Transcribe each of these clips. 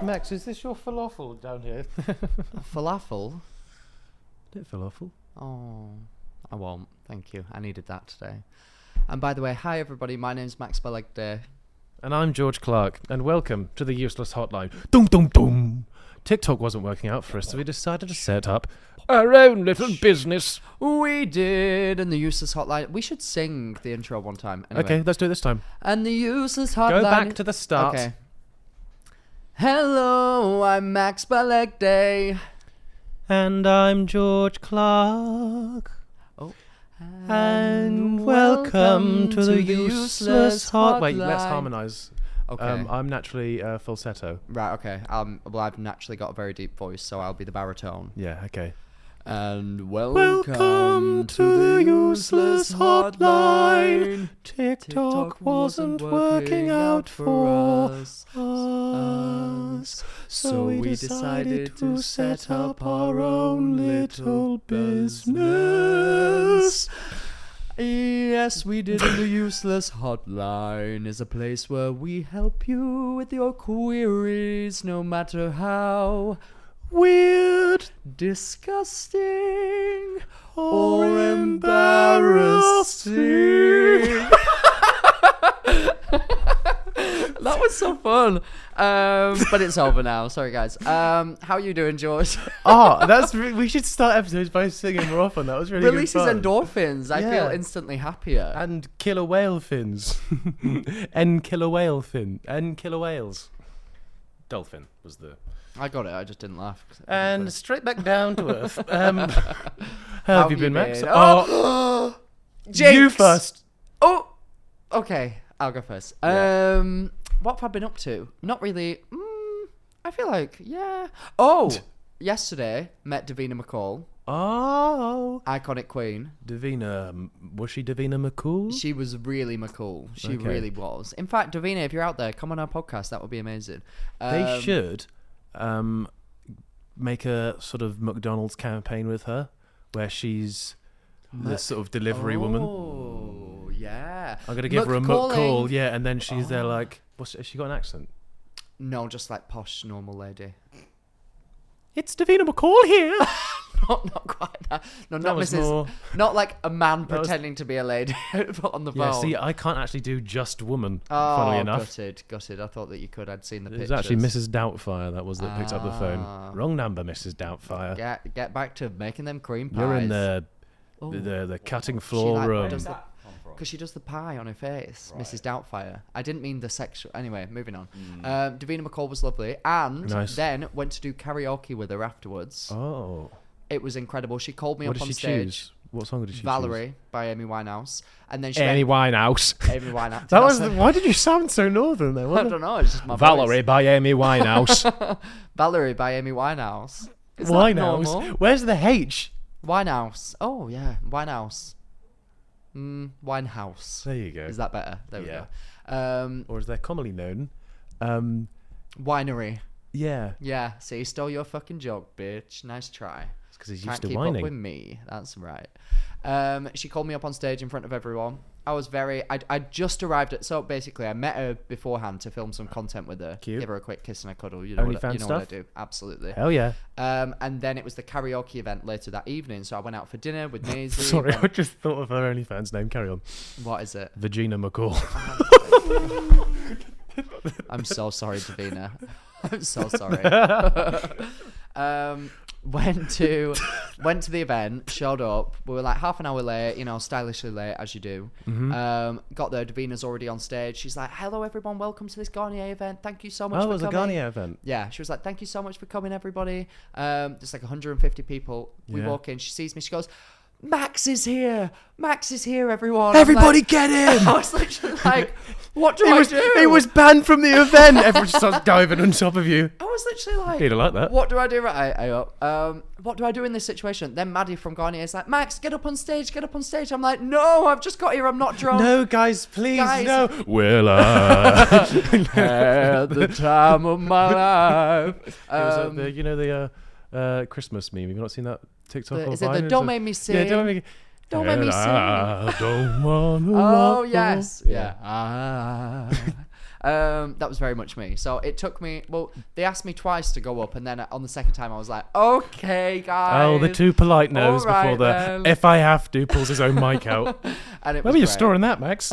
Max, is this your falafel down here? Falafel? Is it falafel? Oh, I won't. Thank you. I needed that today. And by the way, hi everybody. My name's Max Balegde. And I'm George Clarke, and welcome to the Useless Hotline. Dum dum dum. TikTok wasn't working out for us, so we decided to set up our own little business. We did, and the Useless Hotline. We should sing the intro one time. Anyway. Okay, let's do it this time. And the Useless Hotline. Go back to the start. Okay. Hello, I'm Max Balegde. And I'm George Clarke. Oh. And welcome to the Useless Hotline. Wait, let's harmonise. Okay. I'm naturally falsetto. Right, okay. Well, I've naturally got a very deep voice, so I'll be the baritone. Yeah, okay. And welcome to the Useless Hotline. TikTok wasn't working out for us. So we decided to set up our own little business. Yes, we did. And the Useless Hotline is a place where we help you with your queries, no matter how Weird, disgusting, or embarrassing. That was so fun. But it's over now. Sorry, guys. How are you doing, George? we should start episodes by singing more often. That was really Releases good fun. endorphins. I feel instantly happier. And killer whale fins. And killer whale fin. And killer whales. Dolphin was the... I got it. I just didn't laugh. And straight back down to earth. How have you been, Max? Oh, you first. Oh, okay. I'll go first. Yeah. What have I been up to? Not really. I feel like, yeah. Oh, yesterday met Davina McCall. Oh. Iconic queen. Davina. Was she Davina McCall? She was really McCall. She Okay. really was. In fact, Davina, if you're out there, come on our podcast. That would be amazing. They should make a sort of McDonald's campaign with her where she's the sort of delivery woman. Oh, yeah. I'm going to give her a McCall, yeah, and then she's there like, has she got an accent? No, just like posh, normal lady. It's Davina McCall here. Not quite that. No, That not was Mrs. more- Not like a man That was- pretending to be a lady on the phone. Yeah, see, I can't actually do just woman, Oh, funnily enough. gutted. I thought that you could. I'd seen the It was pictures. actually Mrs. Doubtfire that picked up the Ah. phone. Wrong number, Mrs. Doubtfire. Get back to making them cream pies. You're in the Oh. the cutting floor room. Because she does the pie on her face, right. Mrs. Doubtfire. I didn't mean the sexual... Anyway, moving on. Davina McCall was lovely. And then went to do karaoke with her afterwards. Oh. It was incredible. She called me What up on did she stage. choose? What song did she choose? Valerie by Amy Winehouse. And then she Amy Winehouse. Amy Winehouse. That was why did you sound so northern there? I don't know. It's just my Valerie voice. by Amy Winehouse. Valerie by Amy Winehouse. Is that Winehouse. normal? Where's the H? Winehouse. Oh yeah, Winehouse. Winehouse. There you go. Is that better? There we Yeah. go. Or as they're commonly known, Winery. yeah, Yeah. See, you stole your fucking joke, bitch. Nice try. it's because he's Can't used to keep up with whining. me. That's right. She called me up on stage in front of everyone. I was I just arrived at... So basically, I met her beforehand to film some content with her. Cute. Give her a quick kiss and a cuddle. You know, what I stuff? do. Absolutely. Hell yeah. And then it was the karaoke event later that evening. So I went out for dinner with Maisie. Sorry, I just thought of her OnlyFans name. Carry on. What is it? Virginia McCall. I'm so sorry, Davina. I'm so sorry. Went to the event, showed up. We were like half an hour late, stylishly late as you do. Got there. Davina's already on stage. She's like, "Hello, everyone. Welcome to this Garnier event. Thank you so much Oh, for it was a coming." Garnier event. Yeah, she was like, "Thank you so much for coming, everybody." There's like 150 people. We Yeah. walk in. She sees me. She goes, "Max is here. Max is here, everyone." Everybody I'm like, get him! I was literally like, "What do I do?" It was banned from the event. Everyone starts diving on top of you. I was literally like, You don't like that. "What do I do?" What do I do in this situation? Then Maddie from Garnier is like, "Max, get up on stage, get up on stage." I'm like, "No, I've just got here. I'm not drunk." No, guys, please, Guys. no. Will I? At the time of my life. It was the Christmas meme. Have you not seen that TikTok? or Is it the Vine? "Don't make me sing"? Yeah, don't make me. Don't make me And sing. I don't wanna Oh walk yes, on. yeah. That was very much me. So it took me. Well, they asked me twice to go up, and then on the second time, I was like, "Okay, guys." Oh, the too polite nose All right, before the then. if I have to pulls his own mic out. And it Where was were you great. storing that, Max?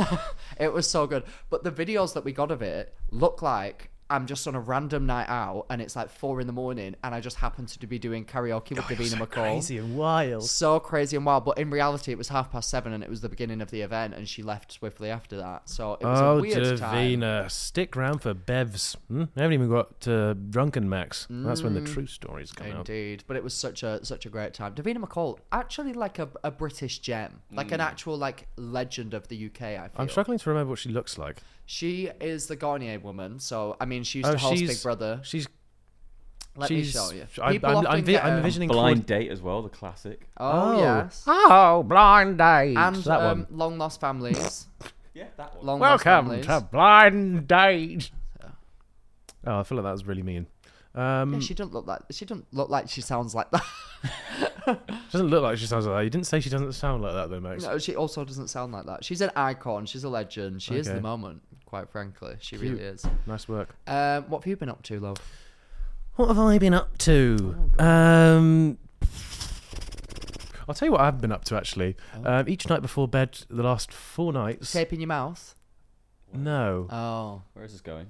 It was so good. But the videos that we got of it look like I'm just on a random night out and it's like 4 a.m. and I just happened to be doing karaoke with Davina McCall. Crazy and wild. So crazy and wild. But in reality, it was 7:30 and it was the beginning of the event and she left swiftly after that. So it was a weird time. Davina, stick round for Bevs. I haven't even got to Drunken Max. That's when the true stories come out. Indeed. But it was such a great time. Davina McCall, actually like a British gem. Like an actual like legend of the UK, I feel. I'm struggling to remember what she looks like. She is the Garnier woman. So, I mean, she used to host Big Brother. Let me show you. I'm envisioning Blind Date as well, the classic. Oh, yes. Oh, Blind Date. And that one. Long Lost Families. Yeah, that one. Long Lost Welcome Families. to Blind Date. Oh, I feel like that was really mean. Yeah, she doesn't look like she sounds like that. Doesn't look like she sounds like that. You didn't say she doesn't sound like that though, Max. No, she also doesn't sound like that. She's an icon. She's a legend. She is the moment, quite frankly. She really is. Nice work. What have you been up to, love? What have I been up to? I'll tell you what I've been up to actually. Each night before bed, the last 4 nights. Tape in your mouth? No. Oh. Where is this going?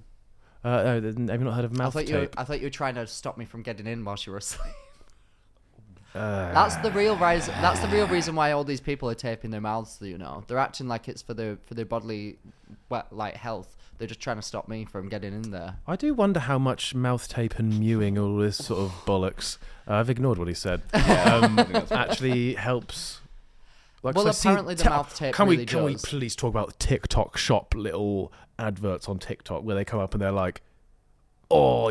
Have you not heard of mouth tape? I thought you were trying to stop me from getting in while you were asleep. That's the real reason. That's the real reason why all these people are taping their mouths. You know, they're acting like it's for their bodily, health. They're just trying to stop me from getting in there. I do wonder how much mouth tape and mewing, all this sort of bollocks. I've ignored what he said. Actually helps. Like, Well, so apparently the mouth tape Can really we can we does. please talk about the TikTok shop little adverts on TikTok where they come up and they're like, "Oh,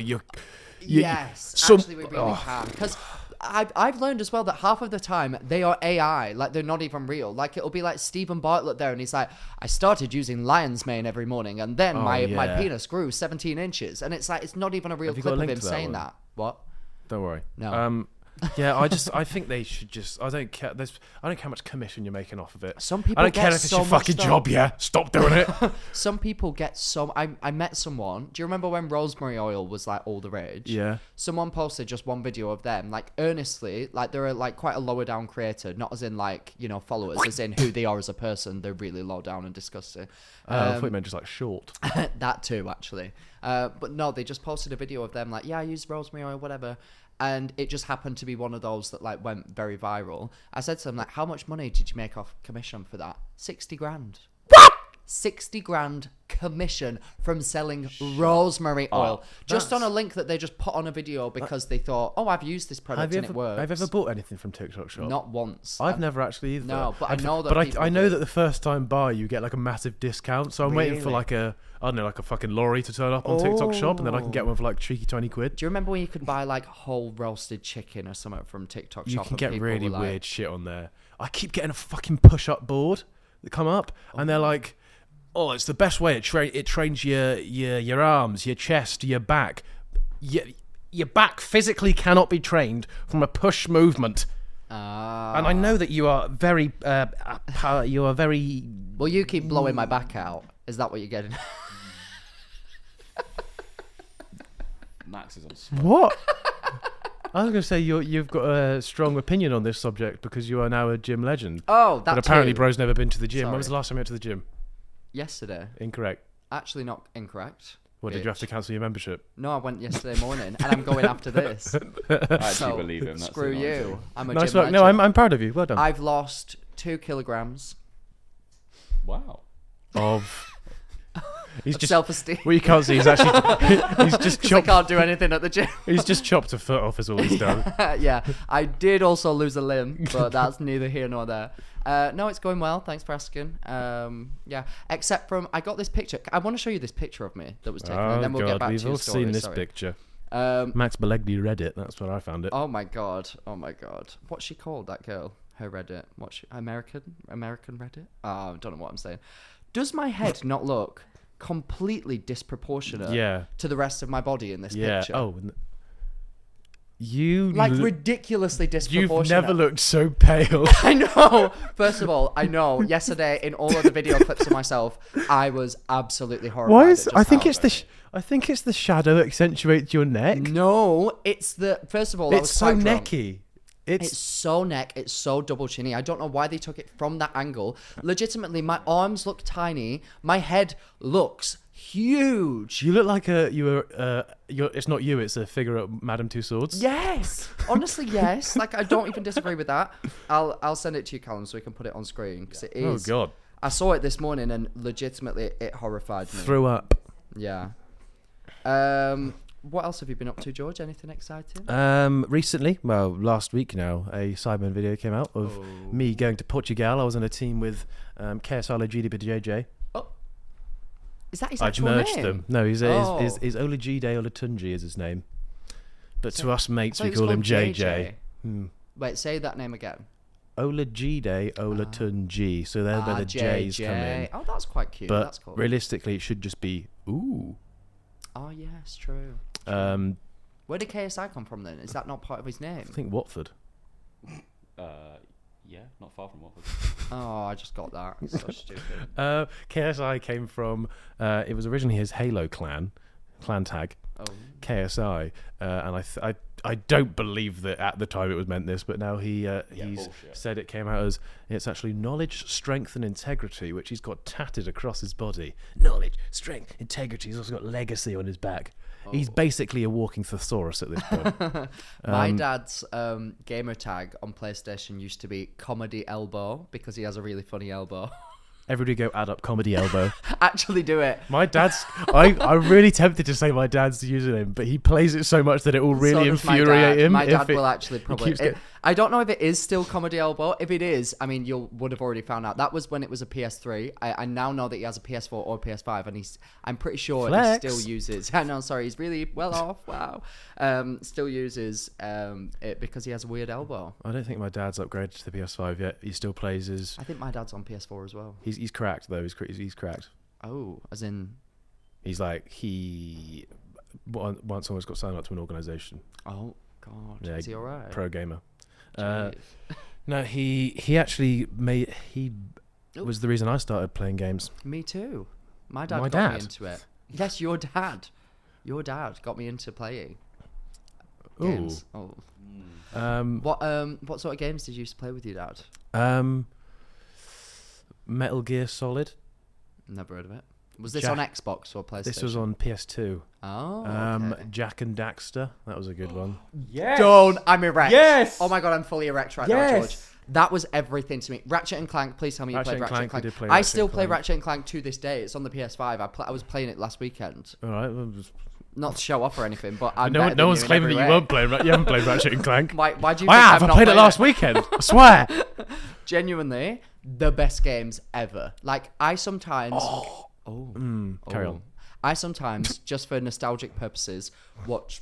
Yes, actually we really can. Because I've learned as well that half of the time they are AI, like they're not even real. Like it'll be like Stephen Bartlett there and he's like, I started using lion's mane every morning and then my penis grew 17 inches. And it's like, it's not even a real Have you got clip a of link him to that saying one? that. What? Don't worry." No. Yeah, I think they should just. I don't care. I don't care how much commission you're making off of it. Some people I don't get care if it's so your much fucking stuff. job. Yeah, stop doing it. Some people get so... I met someone... Do you remember when rosemary oil was like all the rage? Yeah. Someone posted just one video of them, like earnestly, like they're like quite a lower down creator, not as in like, you know, followers, as in who they are as a person. They're really low down and disgusting. I thought you meant just like short. That too, actually. But no, they just posted a video of them like, yeah, I use rosemary oil, whatever. And it just happened to be one of those that like went very viral. I said to them, like, how much money did you make off commission for that? 60 grand. What? 60 grand commission from selling rosemary oil. Just on a link that they just put on a video because they thought, oh, I've used this product and it works. Have you ever bought anything from TikTok shop? Not once. I've never actually either. No, but I know that But people I know do. that the first time buy you get like a massive discount. So I'm waiting for Really? like a fucking lorry to turn up on TikTok shop, and then I can get one for like cheeky 20 quid. Do you remember when you could buy like whole roasted chicken or something from TikTok You shop? can and get people really were like, weird shit on there. I keep getting a fucking push-up board that come up, and they're like, "Oh, it's the best way. It trains your arms, your chest, your back. Your back physically cannot be trained from a push movement." And I know that you are very, Well, you keep blowing my back out. Is that what you're getting? Max is on spot. What? I was going to say you've got a strong opinion on this subject because you are now a gym legend. Oh, that's But apparently bro's never been to the gym. Sorry. When was the last time you went to the gym? Yesterday. Incorrect. Actually, not incorrect. What, did you have to cancel your membership? No, I went yesterday morning, and I'm going after this. I actually So, believe him. That's screw the you. answer. I'm a Nice gym work. No, legend. I'm proud of you. Well done. I've lost 2 kilograms Wow. Of... He's of just... self-esteem. Well, you can't see. He's actually... he's just 'Cause I chopped... can't do anything at the gym. He's just chopped a foot off is all he's done. Yeah, I did also lose a limb, but that's neither here nor there. No, it's going well. Thanks for asking. Yeah, except from I got this picture. I want to show you this picture of me that was taken, and then we'll get back we've to your all story. seen this Sorry. picture. Um, Max Balegde read it. That's where I found it. oh my god. What's she called? That girl. Her Reddit. What's she? American Reddit. Oh, I don't know what I'm saying. Does my head not look completely disproportionate Yeah. to the rest of my body in this picture? Oh, You Like ridiculously disproportionate. You've never looked so pale. I know. First of all, I know. Yesterday, in all of the video clips of myself, I was absolutely horrified. Why is? at I just think how- it's the. I think it's the shadow that accentuates your neck. No, it's the. First of all, I was It's so quite drunk. necky. It's so neck. It's so double chinny. I don't know why they took it from that angle. Legitimately, my arms look tiny. My head looks huge. You look like it's not you. It's a figure of Madame Tussauds. Yes, honestly, yes. Like I don't even disagree with that. I'll send it to you, Calum, so we can put it on screen because it Oh is. God. I saw it this morning and legitimately it horrified me. Threw up. Yeah. What else have you been up to, George? Anything exciting? Recently, well, last week now, a Cyberman video came out of me going to Portugal. I was on a team with KSI Legidi JJ. Oh, is that his I've actual merged name? them. No, he's Oh. Olajide Olatunji is his name. But to us I mates, thought we he was call him called JJ. Wait, say that name again. Olajide Olatunji. So there where the J's come in. Oh, that's quite cute. But That's cool. realistically, it should just be ooh. Oh, yes, true. I Where did KSI come from then? Is that not part of his name? think Watford. Yeah, not far from Watford. Oh, I just got that. It's so stupid. KSI came from. It was originally his Halo clan tag. Oh. KSI, and I don't believe that at the time it was meant this, but now he's bullshit. said it came out as it's actually knowledge, strength, and integrity, which he's got tatted across his body. Knowledge, strength, integrity. He's also got legacy on his back. He's basically a walking thesaurus at this point. My dad's gamer tag on PlayStation used to be Comedy Elbow because he has a really funny elbow. Everybody go add up comedy elbow. Actually do it. My dad's. I'm really tempted to say my dad's username, but he plays it so much that it will really So does my infuriate dad. him. My if dad it- will actually probably. keeps get- I don't know if it is still Comedy Elbow. If it is, I mean, you would have already found out. That was when it was a PS3. I now know that he has a PS4 or PS5, and I'm pretty sure Flex. he still uses. I know, sorry, he's really well off. Wow. Still uses it because he has a weird elbow. I don't think my dad's upgraded to the PS5 yet. He still plays his. I think my dad's on PS4 as well. He's cracked though. He's cracked. Oh, as in. He's like once almost got signed up to an organisation. Oh God, Yeah, is he alright? Pro gamer. Jeez. No, he actually was the reason I started playing games. Me too. My dad My got me dad? into it. Yes, your dad. Your dad got me into playing Ooh. games. Oh. What sort of games did you used to play with your dad? Metal Gear Solid. Never heard of it. Was this on Xbox or PlayStation? This was on PS2. Oh, okay. Jack and Daxter. That was a good one. Yes. Don't. I'm erect. Yes. Oh my god, I'm fully erect right Yes. now, George. That was everything to me. Ratchet and Clank. Please tell me you Ratchet played and Ratchet and Clank, we Clank. did play I Ratchet still and play Clank. Ratchet and Clank to this day. It's on the PS5. I was playing it last weekend. All right. Well, Not to show off or anything, but I'm no better one, than no one's you in claiming every that you way. won't play. You haven't played Ratchet and Clank. Why do you I think have. I've I not played it last it? weekend. I swear. Genuinely, the best games ever. Like, I sometimes... Carry on. I sometimes, just for nostalgic purposes, watch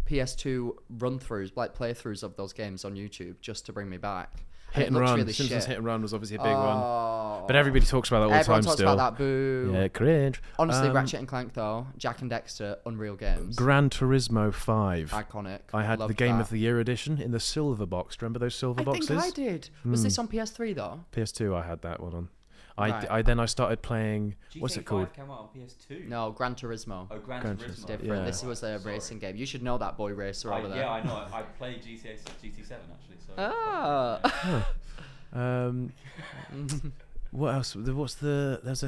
PS2 run-throughs, like playthroughs of those games on YouTube, just to bring me back. Hit it and looks Run. really Simpsons shit. Hit and Run was obviously a big one. Oh. But everybody talks about that all the Everyone time talks still. about that, boo. Yeah, cringe. Honestly, Ratchet and Clank, though, Jack and Dexter, unreal games. Gran Turismo 5. Iconic. I had the Loved Game that. of the Year edition in the silver box. Do you remember those silver I boxes? think I did. Was this on PS3, though? PS2, I had that one on. Right. I started playing. What's it called? came out on PS2. No, Gran Turismo. Oh, Gran Gran Turismo. Turismo. Different. Yeah. This was a racing game. You should know that boy racer over there. Yeah, I know. I played GT7 actually. So. Ah. What else? There's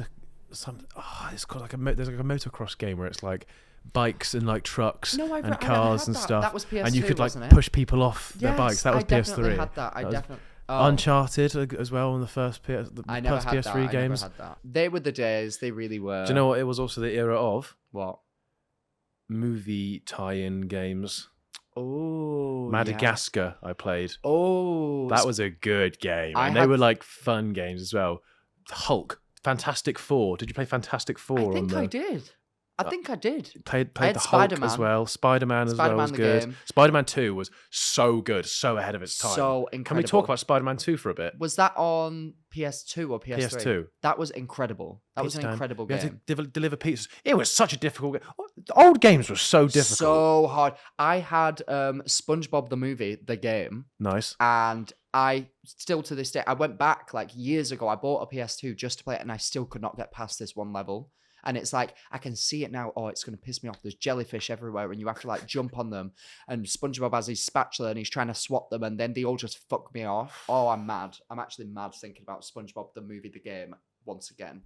it's called like there's like a motocross game where it's like bikes and like trucks No, I and never cars had and that. stuff. That was and you PS2, could like wasn't it? push people off their Yes, bikes. That was I definitely PS3. had that. That was definitely. Uncharted as well on the first I never first had PS3 that. I games. never had that. They were the days. They really were. Do you know what? It was also the era of what? movie tie-in games. Oh, Madagascar, I played. Yeah. Oh, That was a good game, I and they had- were like fun games as well. Hulk, Fantastic Four. Did you play Fantastic Four? I think on the... I did. I think I did. Played I had the Hulk Spider-Man. as well. Spider-Man as well Spider-Man was the good. game. Spider-Man 2 was so good, so ahead of its time. So Can we incredible. talk about Spider-Man 2 for a bit? Was that on PS2 or PS3? PS2. That was incredible. That was an Pizza Time. incredible We had game. to deliver pizzas. It was such a difficult game. The old games were so difficult. So hard. I had SpongeBob the movie, the game, Nice. and I still to this day, I went back like years ago. I bought a PS2 just to play it, and I still could not get past this one level. And it's like, I can see it now. Oh, it's going to piss me off. There's jellyfish everywhere, and you have to like jump on them. And SpongeBob has his spatula, and he's trying to swat them, and then they all just fuck me off. Oh, I'm mad. I'm actually mad thinking about SpongeBob the movie, the game, once again.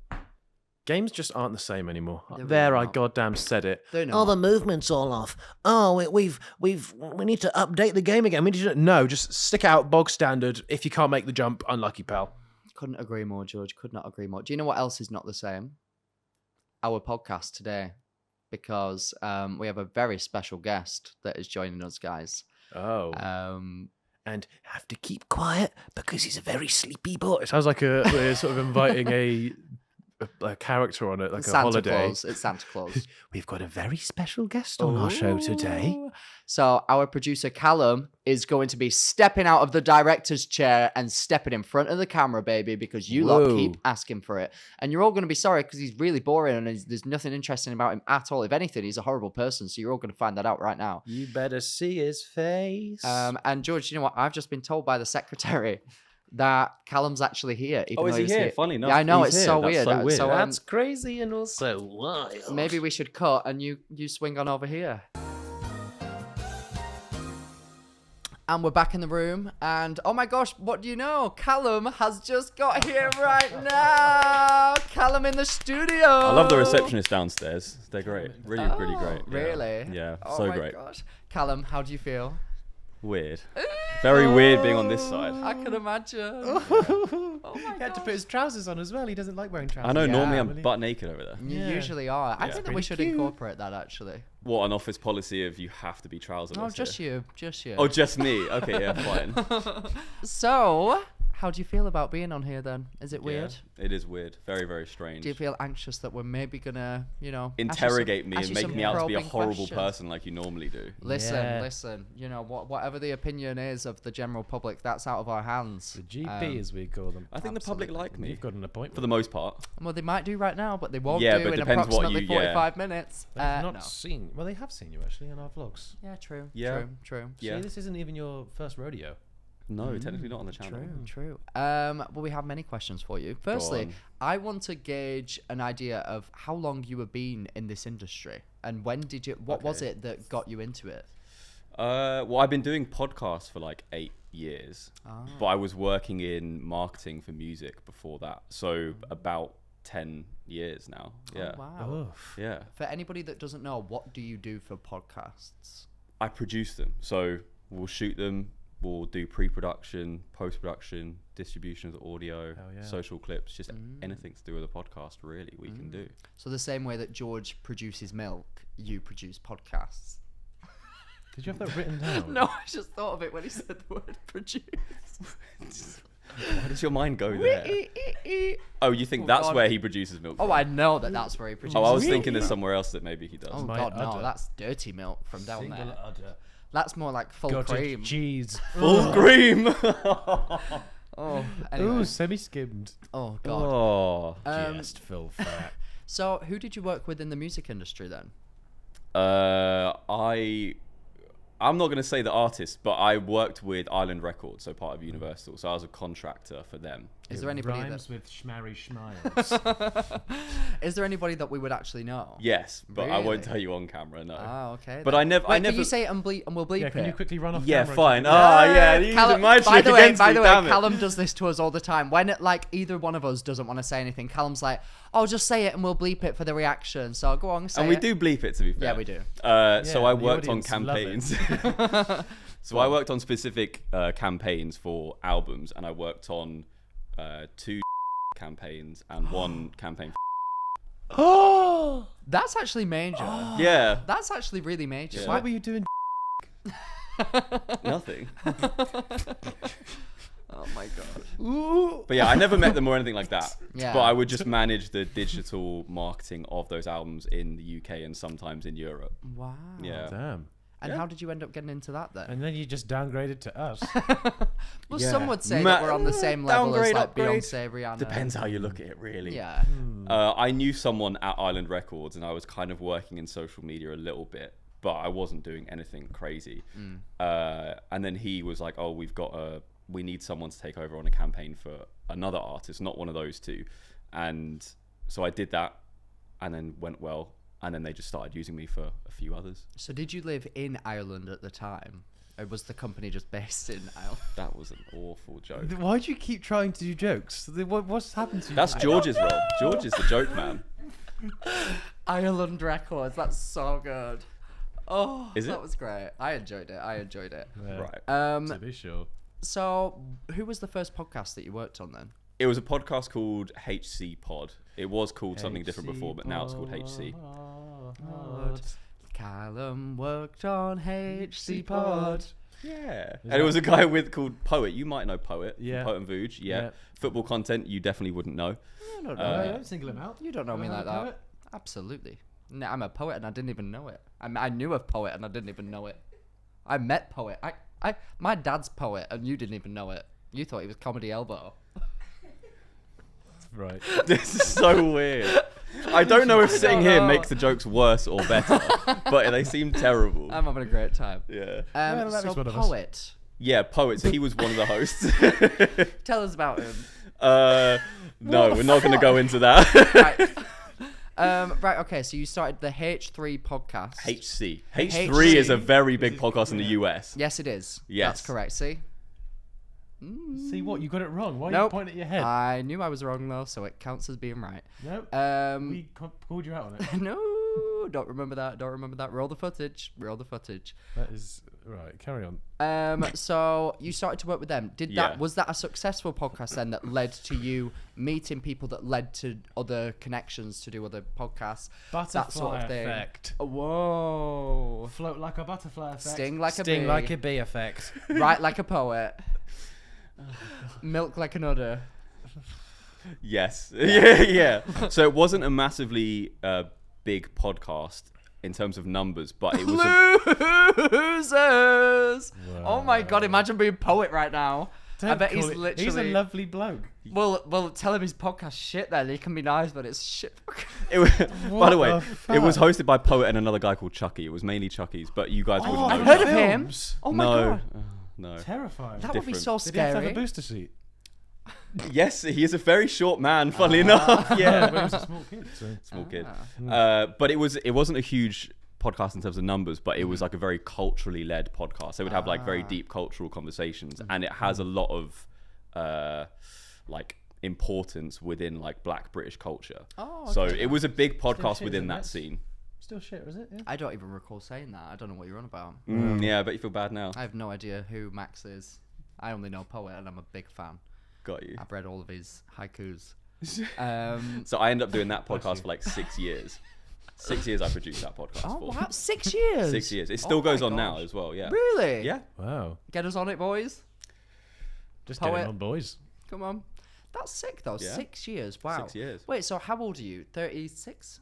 Games just aren't the same anymore. They're There, really I not. goddamn said it. They're Oh, not. the movement's all off. Oh, we need to update the game again. No, just stick out bog standard. If you can't make the jump, unlucky pal. Couldn't agree more, George. Could not agree more. Do you know what else is not the same? Our podcast today, because we have a very special guest that is joining us, guys. Oh. Um, And have to keep quiet because he's a very sleepy boy. It sounds like we're sort of inviting a character on it, like Santa a holiday. Claus. It's Santa Claus. We've got a very special guest on our show today. Ooh. So our producer Calum is going to be stepping out of the director's chair and stepping in front of the camera, baby, because you lot Whoa. keep asking for it. And you're all going to be sorry because he's really boring and there's nothing interesting about him at all. If anything, he's a horrible person. So you're all going to find that out right now. You better see his face. And George, you know what? I've just been told by the secretary that Callum's actually here. Even Oh, is though he he's here? Funny enough, Yeah, I know. he's It's here. so That's weird. so weird. So, That's crazy and also wild. maybe we should cut and you swing on over here. And we're back in the room, and oh my gosh, what do you know? Calum has just got here right now. Calum in the studio. I love the receptionist downstairs. They're great. Really, really great. Yeah. Really? Yeah, Oh so my great. gosh. Calum, how do you feel? Weird. Very weird being on this side. I can imagine. Oh my He had to gosh. put his trousers on as well. He doesn't like wearing trousers. I know, Yeah, normally I'm really. butt naked over there. You Yeah. usually are. I Yeah. think that we Pretty should cute. incorporate that actually. What, an office policy of you have to be trouserless? Oh, just here? you. Just you. Oh, just me. Okay, yeah, fine. So, how do you feel about being on here then? Is it weird? Yeah, it is weird. Very, very strange. Do you feel anxious that we're maybe gonna, Interrogate me ask and you make some me out to be a probing horrible questions? person like you normally do? Listen, Yeah. listen. Whatever the opinion is of the general public, that's out of our hands. The GP, as we call them. I think the public like me You've got an appointment. for the most part. Well, they might do right now, but they won't Yeah, do but in depends what approximately you- yeah. 45 minutes. They've not No. seen. Well, they have seen you actually in our vlogs. Yeah, true. Yeah. True. Yeah. See, this isn't even your first rodeo. No, technically not on the channel. True. Well, we have many questions for you. Firstly, on. I want to gauge an idea of how long you have been in this industry, and when did you? What was Okay. it that got you into it? Well, I've been doing podcasts for like 8 years, Ah. but I was working in marketing for music before that. So about 10 years now. Yeah. Oh, wow. Yeah. For anybody that doesn't know, what do you do for podcasts? I produce them. So we'll shoot them. We'll do pre-production, post-production, distribution of the audio, Hell yeah. social clips, just anything to do with a podcast, really, we can do. So the same way that George produces milk, you produce podcasts. Did you have that written down? No, I just thought of it when he said the word produce. Why does your mind go there? Oh, you think Oh, that's God. where he produces milk Oh, from? I know that's where he produces. Oh, I was milk thinking there's from. somewhere else that maybe he does. Oh My God, no, udder. that's dirty milk from down Single there. udder. That's more like full Got cream. cheese. Full cream! Oh, anyway. Ooh, semi-skimmed. Oh God. Oh. Just full fat. So, who did you work with in the music industry then? I'm not going to say the artist, but I worked with Island Records, so part of Universal. So I was a contractor for them. Is there anybody Rhymes that? with schmarry schmiles. Is there anybody that we would actually know? Yes, but I Really? won't tell you on camera, no. Oh, okay. But then. I never- Wait, can you say it and bleep, and we'll bleep Yeah, can it? you quickly run off Yeah, camera? fine. and- Oh, yeah, you're using my by trick the way, against me, damn it. Calum does this to us all the time. When either one of us doesn't want to say anything, Calum's like, "Oh, just say it and we'll bleep it for the reaction." So go on, say And it. we do bleep it, to be fair. Yeah, we do. So I the worked on audience love it. campaigns. So I worked on specific campaigns for albums, and I worked on 2 campaigns and 1 campaign. Oh! That's actually major. Yeah, That's actually really major. Yeah. So what were you doing? nothing. Oh my god. But yeah, I never met them or anything like that. Yeah. But I would just manage the digital marketing of those albums in the UK and sometimes in Europe. Wow. Yeah. Damn. And how did you end up getting into that then? And then you just downgraded to us. Well, Yeah. some would say that we're on the same level as Downgrade, like upgrade. Beyonce, Rihanna. Depends how you look at it, really. Yeah. I knew someone at Island Records, and I was kind of working in social media a little bit, but I wasn't doing anything crazy. And then he was like, "Oh, we need someone to take over on a campaign for another artist, not one of those two." And so I did that, and then went well. And then they just started using me for a few others. So did you live in Ireland at the time? Or was the company just based in Ireland? That was an awful joke. Why do you keep trying to do jokes? What's happened to you? That's George's role. George is the joke man. Ireland Records, that's so good. Oh, Is it? that was great. I enjoyed it. Yeah, Right. to be sure. So who was the first podcast that you worked on then? It was a podcast called HC Pod. It was called something different before, but now it's called HC. Calum worked on HC Pod. Yeah. And it was a guy called Poet. You might know Poet. Yeah. Poet and Vooge. Yeah. Yeah. Football content, you definitely wouldn't know. I don't know. Don't single him out. You don't know me like that. Absolutely. No, I'm a poet and I didn't even know it. I knew a poet and I didn't even know it. I met Poet. My dad's Poet and you didn't even know it. You thought he was Comedy Elbow. Right. This is so weird. I don't know if sitting here makes the jokes worse or better, but they seem terrible. I'm having a great time. Yeah. that So makes one of us. Poet, Yeah, Poets. He was one of the hosts. tell us about him. No, we're not going to go into that. Right, okay, so you started the H3 podcast. HC. H3 is a very big podcast in the US. Yes, it is. Yes. That's correct. See? See what? You got it wrong. Why are you Nope. pointing at your head? I knew I was wrong, though, so it counts as being right. Nope. We called you out on it. No, don't remember that. Roll the footage. That is right. Carry on. So you started to work with them. Yeah. Was that a successful podcast then that led to you meeting people that led to other connections to do other podcasts? Butterfly that sort of thing. effect. Whoa. Float like a butterfly effect. Sting like a Sting bee. like a bee effect. Write like a poet. Milk like an udder. Yes. yeah. So it wasn't a massively big podcast in terms of numbers, but it was Losers. Oh my god! Imagine being Poet right now. I bet he's He's a literally. lovely bloke. Well, tell him his podcast shit. Then he can be nice, but it's shit. It was, by the way, the it was fuck? hosted by Poet and another guy called Chucky. It was mainly Chucky's, but you guys wouldn't know. I've heard of that. him. Films? Oh my no. god, No. Terrifying. that would be different. so Did he have to have a scary. booster seat? Yes, he is a very short man, funnily enough. Yeah. When he was a small kid. So. Small kid. Ah. But it wasn't a huge podcast in terms of numbers, but it was like a very culturally led podcast. They would have like very deep cultural conversations, and it has a lot of like importance within like Black British culture. Oh, So okay. it was a big podcast shit, within isn't that it? scene. Still shit, was it? Yeah. I don't even recall saying that. I don't know what you're on about. Yeah, I bet you feel bad now. I have no idea who Max is. I only know Poet, and I'm a big fan. Got you. I've read all of his haikus. So I ended up doing that podcast for like 6 years. 6 years I produced that podcast Oh for. wow, 6 years. 6 years. It still Oh my goes on now gosh. as well. Yeah. Really? Yeah. Wow. Get us on it, boys. Just Poet. getting on, boys. Come on. That's sick though. Yeah. 6 years. Wow. 6 years. Wait, so how old are you? 36?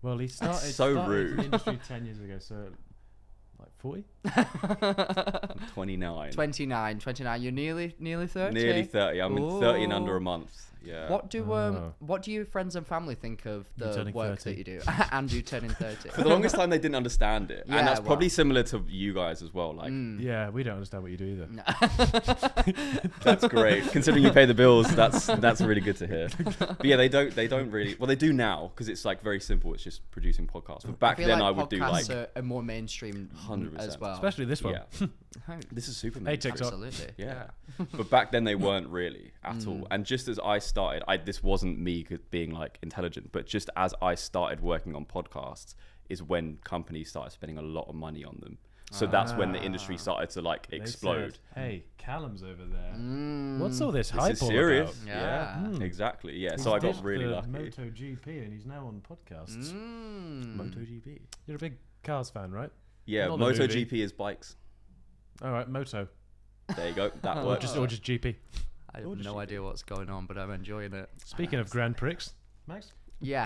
Well, he started. so started rude. in the industry 10 years ago, so like 40. 29. 29. You're nearly 30. Nearly 30. I'm in 30 in under a month. Yeah. What do your friends and family think of You the turning work 30. that you do? And you turning 30. For the longest time, they didn't understand it, Yeah, and that's well. probably similar to you guys as well. Like, Yeah, we don't understand what you do either. that's great. Considering you pay the bills, that's really good to hear. But yeah, they don't really. Well, they do now because it's like very simple. It's just producing podcasts. But back I feel then, like I would do like podcasts are more mainstream 100%. as well. Especially this one. yeah. This is super. Hey, mainstream. TikTok. Absolutely. Yeah. But back then they weren't really at all. And just as I started, this wasn't me being like intelligent, but just as I started working on podcasts is when companies started spending a lot of money on them. So that's when the industry started to like They explode. said, hey, Calum's over there. What's all this This hype is all serious. about? Yeah. Exactly. Yeah. He's So I got ditched really the lucky. MotoGP and he's now on podcasts. MotoGP. You're a big cars fan, right? Yeah, Not the movie. MotoGP is bikes. All right, Moto. There you go. That Or works. just GP. I have no idea what's going on, but I'm enjoying it. Speaking of Grand Prix, Max. Yeah.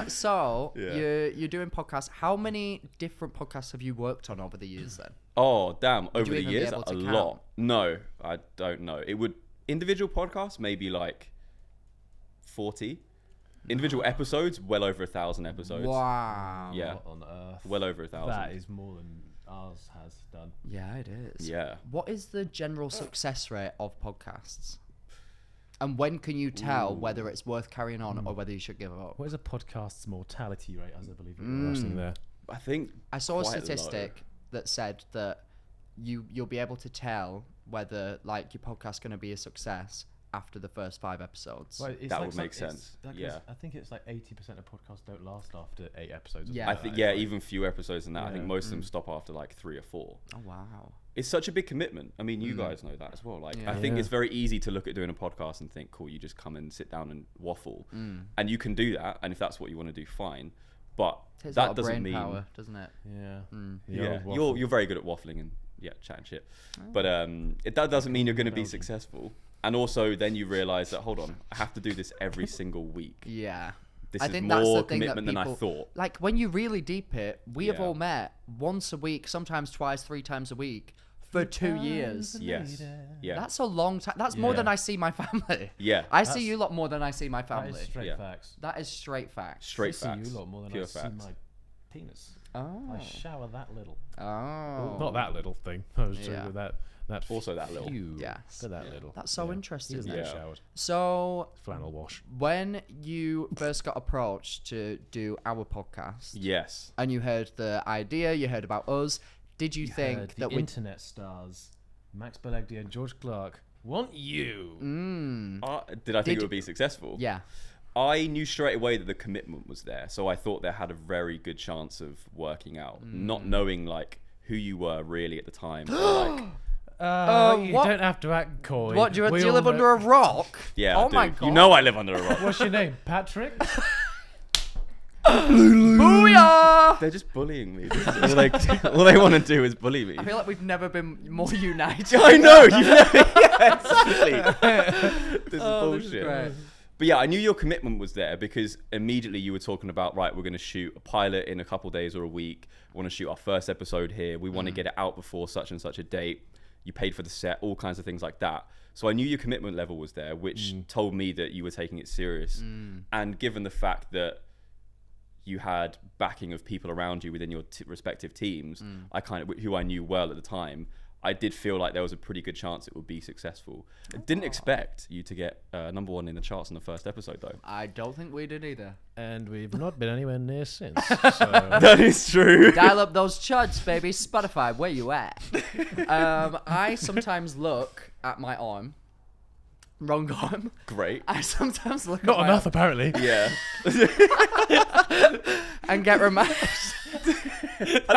So Yeah. you're doing podcasts. How many different podcasts have you worked on over the years then? Oh, damn. Over you the even be years, able a to count? lot. No, I don't know. It would... Individual podcasts, maybe like 40. Individual episodes, well over 1,000 episodes. Wow. Yeah. What on earth? Well over 1,000. That is more than ours has done. Yeah, it is. Yeah. What is the general success rate of podcasts? And when can you tell whether it's worth carrying on or whether you should give up? What is a podcast's mortality rate, as I believe you were asking there? I think I saw a quite statistic that said that you'll be able to tell whether like your podcast's going to be a success after the first 5 episodes. Well, it's That like would make some- sense. it's like Yeah. I think it's like 80% of podcasts don't last after 8 episodes. or Yeah. something I like think that. yeah, It's like- even few episodes than that. I think Yeah. most of them stop after like 3 or 4. Oh wow. It's such a big commitment. I mean, you guys know that as well. Like, Yeah. I think Yeah. it's very easy to look at doing a podcast and think, cool, you just come and sit down and waffle, and you can do that. And if that's what you want to do, fine. But Takes a lot that of doesn't brain mean power, doesn't it? Yeah. The yeah, old waffle. you're very good at waffling and chatting shit. But that doesn't mean you're going to be successful. And also, then you realize that hold on, I have to do this every single week. Yeah. This I is think more that's the thing that commitment than I people- thought. Like when you really deep it, we have Yeah. all met once a week, sometimes twice, 3 times a week for 2 years. Yes. Yeah. That's a long time. That's more Yeah. than I see my family. Yeah. I see you lot more than I see my That family. is straight Yeah. facts. That is straight facts. Straight I see facts. you a lot more than Pure I see facts. my penis. Oh. I shower that little. Oh. Not that little thing. I was Yeah. with that. Also that little. few, Yes. but that little. That's so Yeah. interesting. He doesn't Yeah. get showered. So Flannel wash. when you first got approached to do our podcast Yes. and you heard the idea, you heard about us, did you think the that we internet stars, Max Balegde and George Clarke, want you? Did I think Did- it would be successful? Yeah. I knew straight away that the commitment was there, so I thought there had a very good chance of working out. Not knowing like who you were really at the time. Or, like, You what- don't have to act coy. What, do We you all live know- under a rock? yeah, Oh I do. my god. You know I live under a rock. What's your name? Patrick? Booyah! They're just bullying me. All they want to do is bully me. I feel like we've never been more united. I know. You've never. Yeah, exactly. This is Oh, this is bullshit. great. But yeah, I knew your commitment was there because immediately you were talking about, right, we're going to shoot a pilot in a couple days or a week. We want to shoot our first episode here. We want to get it out before such and such a date. You paid for the set, all kinds of things like that. So I knew your commitment level was there, which told me that you were taking it serious. And given the fact that you had backing of people around you within your respective teams, who I knew well at the time, I did feel like there was a pretty good chance it would be successful. I didn't expect you to get number 1 in the charts in the first episode, though. I don't think we did either. And we've not been anywhere near since. So. That is true. Dial up those chuds, baby. Spotify, where you at? I sometimes look at my arm. Wrong arm. Great. I sometimes look Not at my enough, apparently. Yeah. arm and get reminded.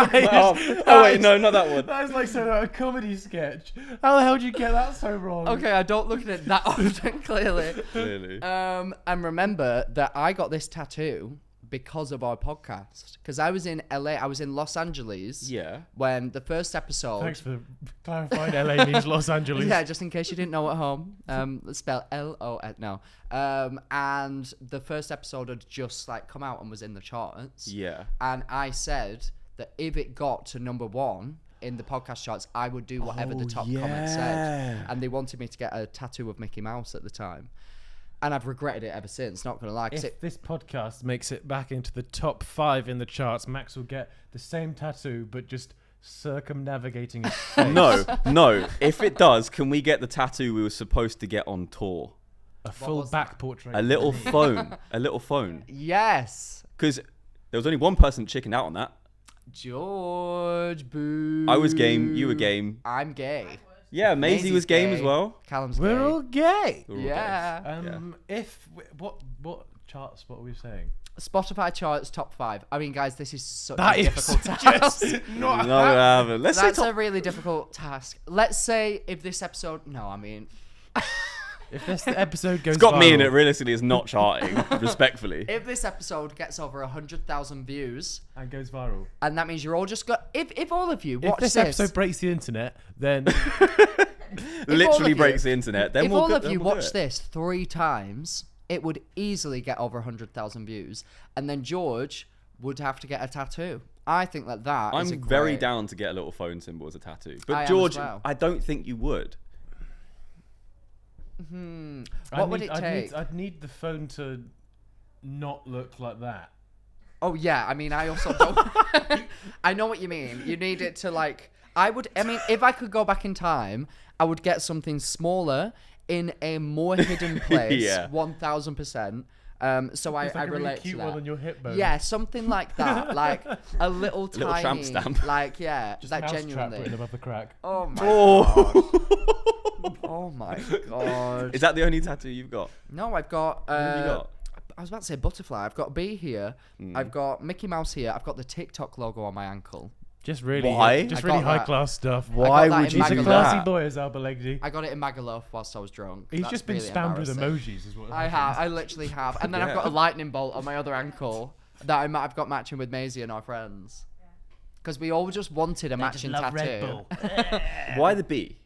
Oh wait, no, not that one. That is like a comedy sketch. How the hell did you get that so wrong? Okay, I don't look at it that often, clearly. Clearly. And remember that I got this tattoo because of our podcast. Because I was in LA, I was in Los Angeles. Yeah. When the first episode. Thanks for clarifying. LA means Los Angeles. Yeah, just in case you didn't know at home. Let's spell L-O-N. No. And the first episode had just come out and was in the charts. Yeah. And I said that if it got to number 1 in the podcast charts, I would do whatever the top comment said. And they wanted me to get a tattoo of Mickey Mouse at the time. And I've regretted it ever since, not going to lie. 'Cause If this podcast makes it back into the top 5 in the charts, Max will get the same tattoo, but just circumnavigating his face. No. If it does, can we get the tattoo we were supposed to get on tour? A full was back portrait. A little phone. A little phone. Yes. Because there was only one person chickened out on that. George, boo. I was game. You were game. I'm gay. Yeah, Maisie Maisie's was game gay. as well. Callum's We're gay. all gay. We were all Yeah. What charts? What are we saying? Spotify charts top 5. I mean, guys, this is such That a is difficult task. just not. No, we haven't. Let's say That's top. a really difficult task. Let's say if this episode... No, I mean... If this episode goes It's got me in viral- it. Realistically, it's not charting. Respectfully. If this episode gets over 100,000 views, and goes viral. and that means you're all just got. If all of you If watch this episode breaks the internet, then Literally you- breaks the internet. Then if we'll all go- of then you we'll do watch it. this 3 times, it would easily get over 100,000 views, and then George would have to get a tattoo. I think that is a I'm very great- down to get a little phone symbol as a tattoo. But I am as George, well. I don't think you would. What would it take? I'd need the phone to not look like that. Oh yeah, I mean, I also don't. I know what you mean. You need it to like. I mean, if I could go back in time, I would get something smaller in a more hidden place. Yeah. 1000%. So I It's like a relate really cute to that. one on your hip bone. Yeah, something like that, like a little tiny, little tramp stamp. like yeah, Just like mousetrap written genuinely. above the crack. Oh my Oh. god! Oh my god! Is that the only tattoo you've got? No, I've got. What have you got? I was about to say butterfly. I've got a bee here. I've got Mickey Mouse here. I've got the TikTok logo on my ankle. Just really, Why? just I really got high that. class stuff. Why that would in you He's a do Magaluf. classy that? boy, as our Balegde. I got it in Magaluf whilst I was drunk. He's That's just been really spammed with embarrassing. emojis, is what. I have. I literally have. And then I've Yeah. got a lightning bolt on my other ankle that I've got matching with Maisie and our friends. Because we all just wanted a matching tattoo. Why the bee?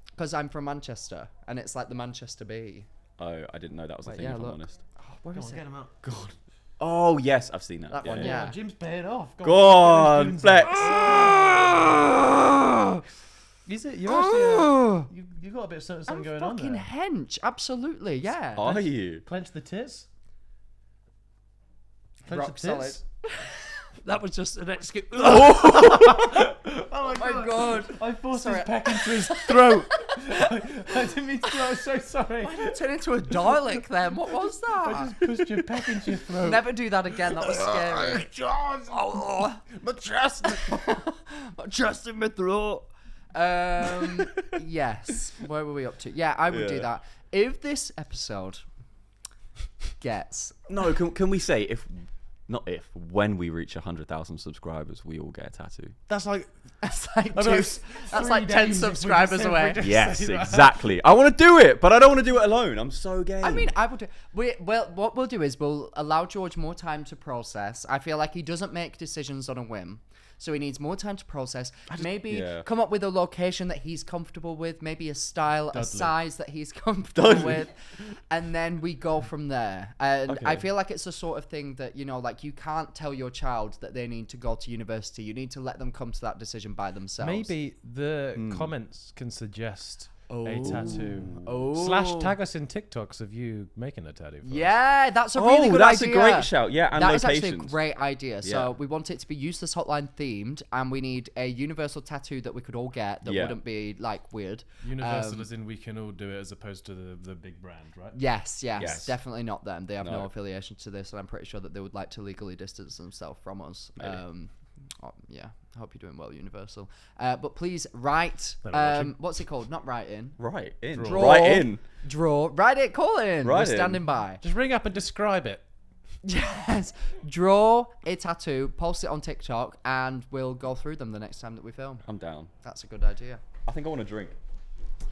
Because I'm from Manchester and it's like the Manchester Bee. Oh, I didn't know that was a Wait, thing, yeah, if I'm look. honest. Oh, where is it? him out. God. Oh, yes, I've seen that. That one, yeah. Jim's paying off. Go on, flex. Is it? You're actually. You've got a bit of something I'm going on fucking there. hench. Absolutely, yeah. Are you? Clench the tits. Clench Rock the tits. solid. That was just an excuse. Oh my God. I forced Sorry. his peck into his throat. I didn't mean to. I'm so sorry. Turn into a Dalek then. What was I that? just pushed your peck into your throat. Never do that again. That was scary. Oh, My chest. my chest in my throat. Yes. Where were we up to? Yeah, I would do Yeah. that. If this episode gets No, can we say when we reach 100,000 subscribers, we all get a tattoo? That's like. that's like I mean, two, it's that's 3 like 10 days if we subscribers just- if we away. just- Yes, say that. exactly. I want to do it, but I don't want to do it alone. I'm so gay. I mean, I would. Well, what we'll do is we'll allow George more time to process. I feel like he doesn't make decisions on a whim, so he needs more time to process. Maybe yeah. come up with a location that he's comfortable with, maybe a style, a Dudley. size that he's comfortable Dudley. with, and then we go from there. And Okay. I feel like it's the sort of thing that, you know, like you can't tell your child that they need to go to university. You need to let them come to that decision by themselves. Maybe the comments can suggest a tattoo. Oh. / tag us in TikToks of you making a tattoo. For us. Yeah, that's a really good that's idea. a great shout. Yeah, and That is locations. actually a great idea. So Yeah. we want it to be Useless Hotline themed, and we need a universal tattoo that we could all get that Yeah. wouldn't be like weird. Universal as in we can all do it as opposed to the big brand, right? Yes, Yes. definitely not them. They have no No. affiliation to this, and I'm pretty sure that they would like to legally distance themselves from us. Maybe. Yeah, I hope you're doing well, Universal. But please write. They're watching. What's it called? Not write in. Right in. Draw. Right in. Draw. Write it. Call in. Write We're in. standing by. Just ring up and describe it. Yes. Draw a tattoo, post it on TikTok, and we'll go through them the next time that we film. I'm down. That's a good idea. I think I want to drink.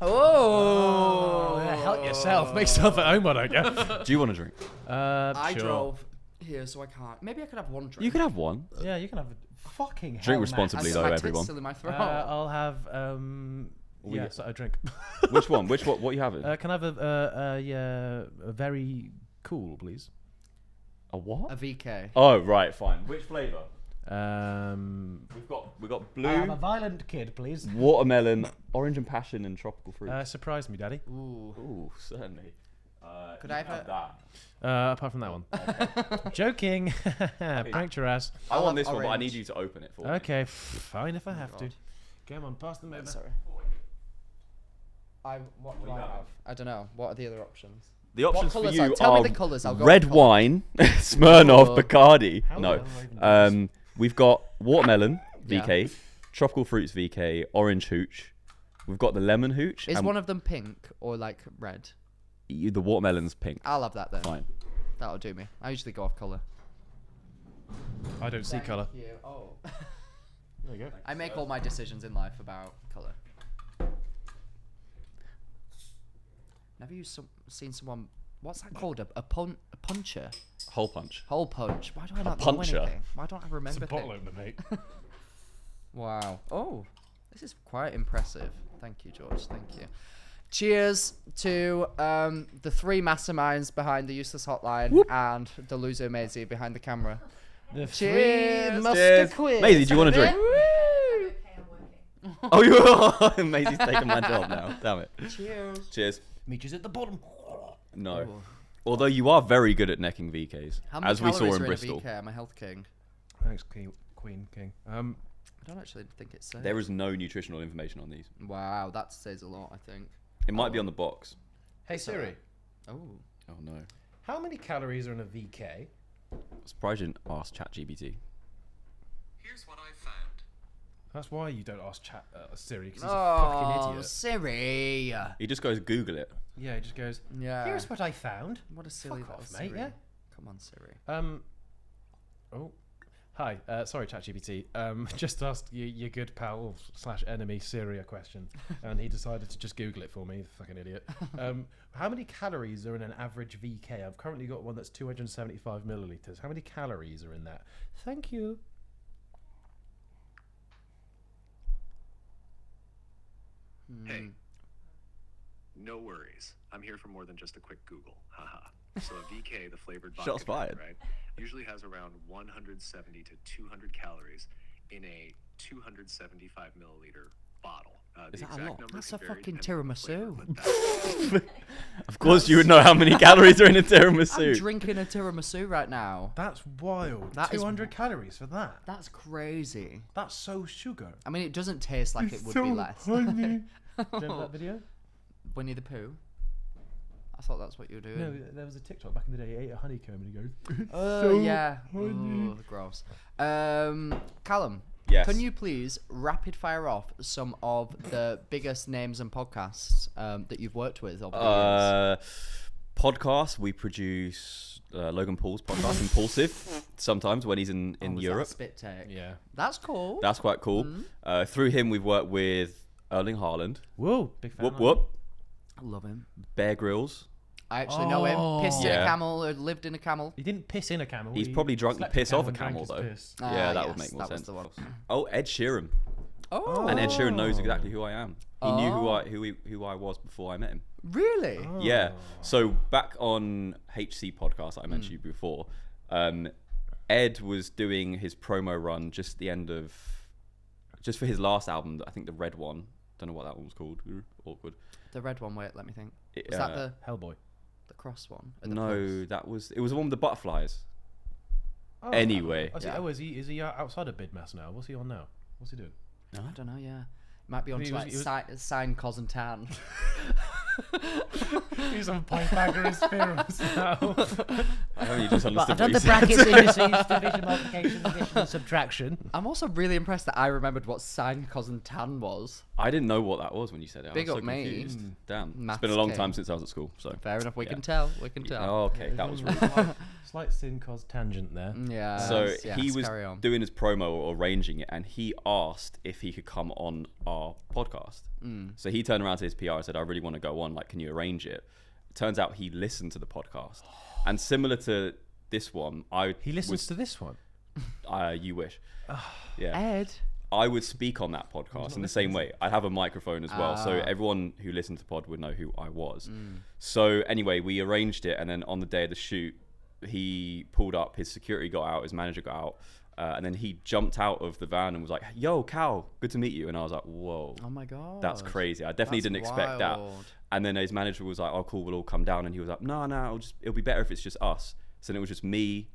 Oh, Yeah, help yourself. Make yourself at home, I don't get. Do you want to drink? I Sure. drove here, so I can't. Maybe I could have one drink. You can have one. Yeah, you can have a fucking Drink hell, responsibly, Max. though, my tits everyone. still in my throat. I'll have We yes, get- a drink. Which one? What are you having? Can I have a very cool, please? A what? a VK. Oh, right, fine. Which flavour? We've got I have a blue, violent kid, please. watermelon, orange and passion, and tropical fruit. Surprise me, Daddy. Ooh. Ooh, certainly. Could you I can have that? Apart from that one. Joking. Pranked your ass. I I'll want have this one, but I orange. need you to open it for me. Okay, fine if I have to. God. Come on, pass them over. Sorry. What do you I have? have? I don't know. What are the other options? The options for colours you are? Tell me are the colours, I'll go red with colour. wine, Smirnoff, Oh. Bacardi. How No. the hell do I even do We've got watermelon, Yeah. VK, tropical fruits, VK, orange hooch. We've got the lemon hooch. Is and one of them pink or like red? the watermelon's pink. I'll have that then. Fine. That'll do me. I usually go off colour. I don't see colour. Oh. There you go. I make all my decisions in life about colour. Never seen someone. What's that called? A puncher? Hole punch. Hole punch. Why do I not know puncher. anything? Why don't I It's remember a bottle things? opener, mate. Wow. Oh, this is quite impressive. Thank you, George. Thank you. Cheers to the three masterminds behind the Useless Hotline and the loser Maisie behind the camera. The Cheers. Cheers. Maisie, do you want a drink? Okay, I'm working. Oh, you are. Maisie's taking my job now. Damn it. Cheers. Cheers. Meat at the bottom. No. Ooh. Although you are very good at necking VKs, How many as we calories saw in are Bristol. a VK? I'm a health king. Thanks, Queen King. I don't actually think it's safe. There is no nutritional information on these. Wow, that says a lot, I think. It might be on the box. Hey Siri, Oh. Oh no. how many calories are in a VK? I'm surprised you didn't ask ChatGPT. Here's what I found. That's why you don't ask Siri, because he's a fucking idiot. Siri. He just goes Google it. Yeah, he just goes, Yeah. here's what I found. What a silly Fuck little off, mate, Siri. yeah? Come on, Siri. Oh, hi. Sorry, ChatGPT. Just asked your good pal / enemy Siri a question, and he decided to just Google it for me. Fucking idiot. How many calories are in an average VK? I've currently got one that's 275 milliliters. How many calories are in that? Thank you. Hey, no worries. I'm here for more than just a quick Google. Haha. So a VK, the flavored vodka, Shots fired. right, usually has around 170 to 200 calories in a 275 milliliter bottle. Is The that a exact lot? numbers That's can a vary fucking depending on the flavor, tiramisu. but Of course, you would know how many calories are in a I'm tiramisu. drinking a tiramisu right now. That's wild. That is 200 calories for that. That's crazy. That's so sugar. I mean, it doesn't taste like it would be less. Do you remember that video? Winnie the Pooh. I thought that's what you were doing. No, there was a TikTok back in the day. He ate a honeycomb and he goes, Oh yeah. Oh, gross. Callum. Yes. Can you please rapid fire off some of the biggest names and podcasts that you've worked with over the years? Podcast. We produce Logan Paul's podcast, Impulsive, sometimes when he's in Oh, was that a Europe. spit take. yeah. That's cool. That's quite cool. Through him, we've worked with Erling Haaland, Whoa, big fan. Whoop Whoop, I love him. Bear Grylls. I actually know him. Pissed in a Yeah. camel, or lived in a camel. He didn't piss in a camel. He's he probably drunk the slept piss off a and drank camel, his though. piss. Yeah, that yes, would make more that was sense. the one. Oh, Ed Sheeran. Oh. And Ed Sheeran knows exactly who I am. He knew Oh. who I was before I met him. Really? Yeah. So back on HC podcast that I mentioned you before, Ed was doing his promo run just for his last album. I think the red one. Don't know what that one was called. Awkward. The red one. Wait, let me think. It, Was that the Hellboy. cross one? Or the No, it was the one with the butterflies. Oh, Anyway. Is Yeah. is he outside of Bidmas now? What's he on now? What's he doing? I don't know. Yeah, might be on He to was- like he was- sign cos and tan. He's on Pythagoras theorems now. I only just But understood I've done what the you said. brackets, indices, division, multiplication, addition, and subtraction. I'm also really impressed that I remembered what sine, cos, and tan was. I didn't know what that was when you said it. Big I was up so me. confused. Damn. It's Maths been a long king. time since I was at school. So. Fair enough. We Yeah. can tell. We can tell. Oh, okay, that was rude. Slight sin cos tangent there. Yeah. So yes, he was carry on. doing his promo or arranging it, and he asked if he could come on our podcast. So he turned around to his PR and said, "I really want to go on. Like, can you arrange it?" Turns out he listened to the podcast, and similar to this one, He listens to this one. You wish. Yeah. Ed. I would speak on that podcast in the same way. I'd have a microphone as well, so Ah. everyone who listened to pod would know who I was. So anyway, we arranged it, and then on the day of the shoot, he pulled up, his security got out, his manager got out, and then he jumped out of the van and was like, "Yo, Cal, good to meet you." And I was like, "Whoa, Oh my god. that's crazy." I definitely That's didn't expect that. wild. And then his manager was like, "Oh, cool, we'll all come down." And he was like, "No, it'll be better if it's just us." So then it was just me,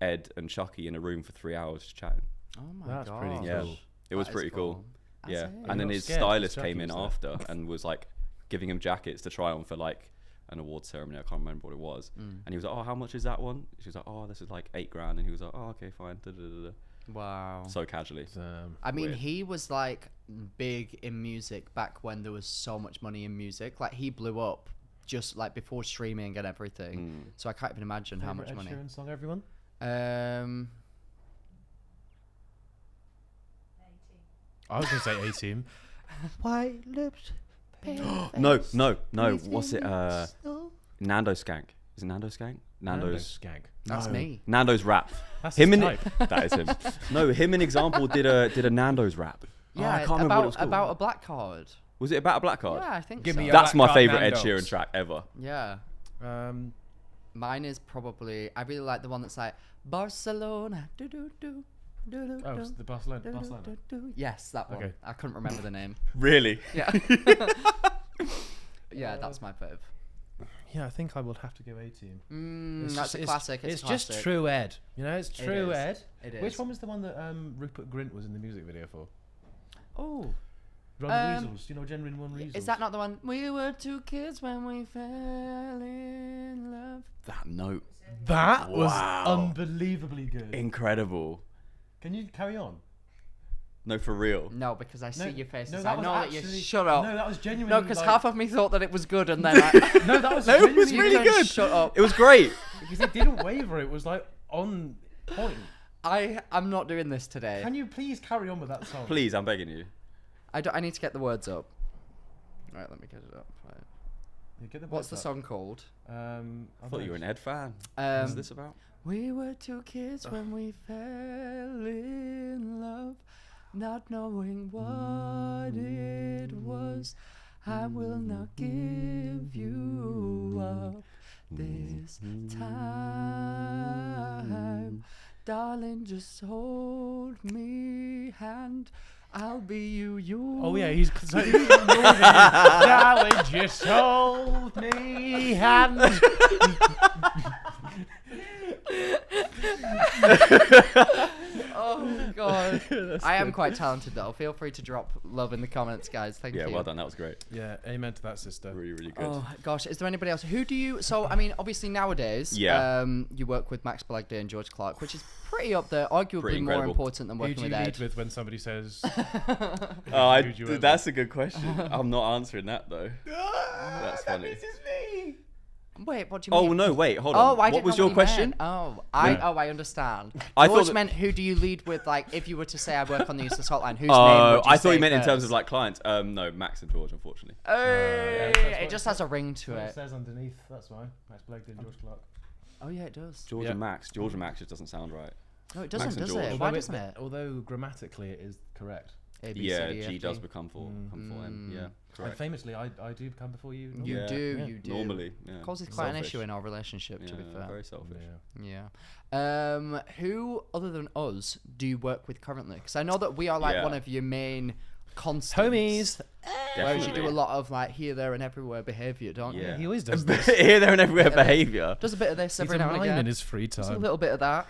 Ed, and Chucky in a room for 3 hours just chatting. Oh my That's god. pretty Yeah, cool. it was That is pretty cool. cool. Yeah, That's it. and then not his scared stylist because came Chucky in was after and was like giving him jackets to try on for like an award ceremony. I can't remember what it was. And he was like, "Oh, how much is that one?" She was like, "Oh, this is like $8,000." And he was like, "Oh, okay, fine." Da-da-da-da. Wow. So casually. I mean, weird. he was like big in music back when there was so much money in music. Like he blew up just like before streaming and everything. So I can't even imagine how much money. Ed Sheeran song, everyone? Eighteen. I was going to say 18. White lips, No. What's it? Nando Skank. Is it Nando Skank? Nando's Skank. That's me. Nando's rap. That's Him his and type. that is him. No, him and Example did a Nando's rap. Yeah, I can't remember what it was called. about a black card. Was it about a black card? Yeah, I think Give so. me your That's black my card favorite Ed Nando's. Sheeran track ever. Yeah. Mine is probably, I really like the one that's like, Barcelona. Do, do, do. Do, do, Oh, do, it's the Barcelona. do, do, Barcelona. do, do. Yes, that one. Okay. I couldn't remember the name. Really? Yeah. Yeah, that's my fave. Yeah, I think I would have to go A-Team. That's a classic. It's a just classic. true Ed. You know, it's true is. Ed. It is. Which one was the one that Rupert Grint was in the music video for? Oh. Ron Weasels. You know, Genuine One Weasels. Is that not the one? We were two kids when we fell in love. That note. That was Wow. unbelievably good. Incredible. Can you carry on? No, for real. No, because I see your faces. that I was know that actually- you shut up. No, that was genuinely. No, because like, half of me thought that it was good, and then I, No, that was. No, it was genuinely- really you can good. Shut up. It was great. Because it didn't waver. It was like on point. I'm not doing this today. Can you please carry on with that song? Please, I'm begging you. I need to get the words up. All right, let me get it up. Right. Yeah, get the What's the words up. song called? I thought you were an Ed fan. Um, What's this about? We were two kids when we fell in love, not knowing what it was. I will not give you up this time. Darling, just hold me hand. I'll be you. Oh yeah, he's so darling, just hold me hand. Oh god. I am quite talented though. Feel free to drop love in the comments, guys. Thank you. Yeah, well done. That was great. Yeah, amen to that, sister. Really, really good. Oh gosh, is there anybody else? Who do you? So I mean, obviously nowadays, Yeah. you work with Max Balegde and George Clarke, which is pretty up there, arguably Pretty more incredible. important than Who working do you with Ed. lead with when somebody says? Oh, Who do you ever- that's a good question. I'm not answering that though. That's funny. Wait, what do you mean? Oh no, wait, hold Oh, on. I What didn't was know your what he question? meant. I understand. I George thought that- meant who do you lead with? Like, if you were to say I work on the Useless Hotline, whose name Oh, would you I thought say you meant in terms first? of like clients. No, Max and George, unfortunately. that's what It just has a ring to What it it. says underneath. That's why. Max Balegde and George Clarke. Oh yeah, it does. George Yeah. and Max. George and Max just doesn't sound right. No, it Max doesn't, and does George. it? Although Why doesn't it? Although grammatically it is correct. A, B, C, Yeah, D, E, F, G does G. become come for N. Yeah, And correct. famously, I do come before you. You Yeah. do, Yeah. you do. Normally, yeah. Causes quite an Selfish. issue in our relationship, to be Yeah, fair. very selfish. Yeah. Yeah. Who other than us do you work with currently? Because I know that we are like Yeah. one of your main constants. Homies. Whereas you do a Definitely. lot of like here, there, and everywhere behavior, don't you? Yeah. He always does this. Here, there, and everywhere Bit of it. behavior. Does a bit of this He's every a now and mime again. in his free Just a time. little bit of that.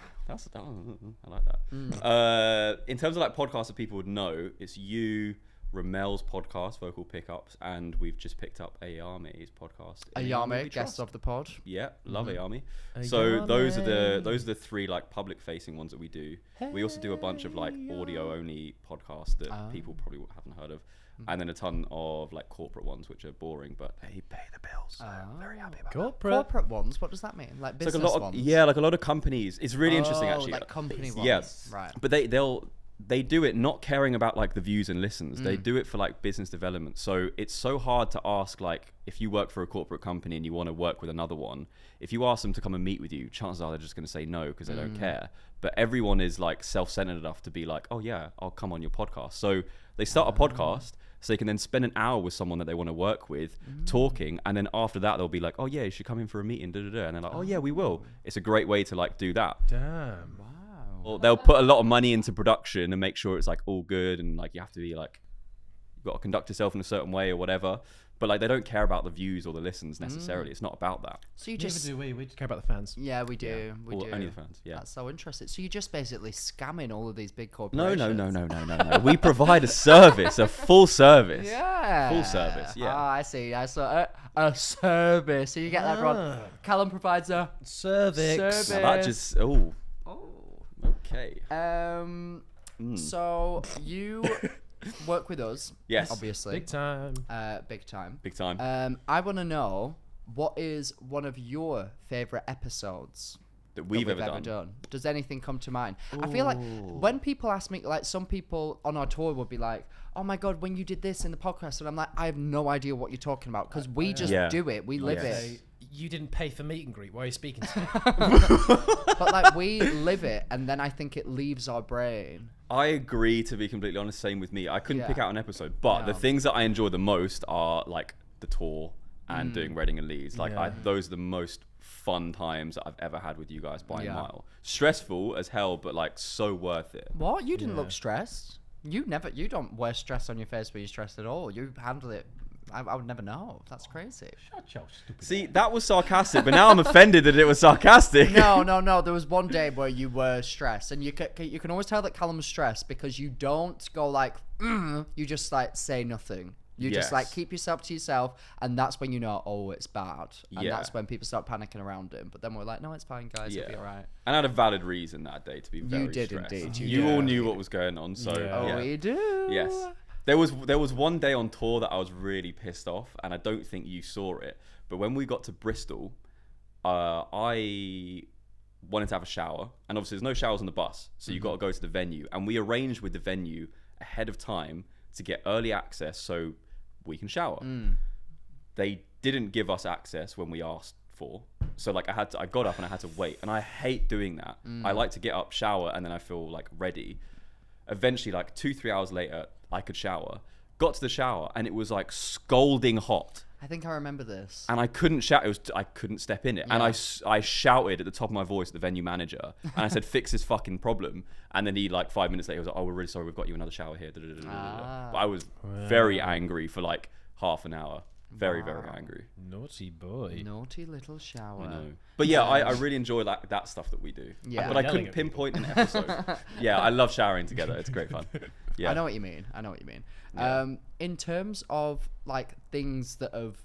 I like that. In terms of like podcasts that people would know, it's you, Ramel's podcast, Vocal Pickups, and we've just picked up Ayame's podcast. Ayame, guest of the pod. Yeah, love Ayame. Ayame. So those are the three like public facing ones that we do. We also do a bunch of like audio only podcasts that people probably haven't heard of. And then a ton of like corporate ones which are boring, but they pay the bills. So I'm very happy about that. Corporate ones. What does that mean? Like It's business like a lot of ones. like a lot of companies. It's really interesting actually. Like company ones. Yes, Right. But they do it not caring about like the views and listens. They do it for like business development. So it's so hard to ask like if you work for a corporate company and you want to work with another one, if you ask them to come and meet with you, chances are they're just going to say no because they don't care. But everyone is like self-centered enough to be like, oh yeah, I'll come on your podcast. So they start a podcast. So they can then spend an hour with someone that they want to work with, talking, and then after that they'll be like, "Oh yeah, you should come in for a meeting." And they're like, "Oh yeah, we will." It's a great way to like do that. Damn. Wow. Or they'll put a lot of money into production and make sure it's like all good, and like you have to be like, you've got to conduct yourself in a certain way or whatever. But like they don't care about the views or the listens necessarily. It's not about that. So you Neither just do we. We just care about the fans. yeah, we do. We Or do. only the fans. Yeah. That's so interesting. So you're just basically scamming all of these big No, corporations. no. We provide a service, a full service. Yeah. Full service, yeah. Ah, I see. I saw a service. So you get that wrong. Callum provides a Cervix. Cervix. Now that just oh okay. So you work with us. Yes. Obviously. Big time. Big time. Big time. I want to know what is one of your favorite episodes. that we've ever done. Does anything come to mind? I feel like when people ask me, like some people on our tour would be like, oh my God, when you did this in the podcast, and I'm like, I have no idea what you're talking about because we just do it. We live it. You didn't pay for meet and greet. Why are you speaking to me? But like we live it, and then I think it leaves our brain. I agree, to be completely honest. Same with me. I couldn't pick out an episode, but the things that I enjoy the most are like the tour and doing Reading and Leeds. Like those are the most fun times that I've ever had with you guys by a mile. Stressful as hell, but like so worth it. What? You didn't look stressed. You don't wear stress on your face when you're stressed at all. You handle it. I would never know. That's crazy. Shut your stupid. See, that was sarcastic, but now I'm offended that it was sarcastic. No. There was one day where you were stressed, and you can always tell that Calum was stressed because you don't go like, you just like say nothing. You just like keep yourself to yourself, and that's when you know, oh, it's bad, and that's when people start panicking around him. But then we're like, no, it's fine, guys. It'll be all right. And I had a valid reason that day to be very did stressed. Indeed. You all knew what was going on, so we do. Yes. There was one day on tour that I was really pissed off, and I don't think you saw it. But when we got to Bristol, I wanted to have a shower, and obviously there's no showers on the bus, so you got to go to the venue. And we arranged with the venue ahead of time to get early access so we can shower. They didn't give us access when we asked for, so like I got up and I had to wait, and I hate doing that. I like to get up, shower, and then I feel like ready. Eventually, like 2-3 hours later, I could shower. Got to the shower, and it was like scalding hot. I think I remember this. And I couldn't shout. I couldn't step in it. And I shouted at the top of my voice at the venue manager, and I said, "Fix this fucking problem." And then he, like 5 minutes later, was like, "Oh, we're really sorry. We've got you another shower here." But I was very angry for like half an hour. Very angry. Naughty boy. Naughty little shower. I know. But yeah, I really enjoy like that stuff that we do. Yeah. But I couldn't pinpoint an episode. Yeah, I love showering together. It's great fun. Yeah. I know what you mean. Yeah. In terms of like things that have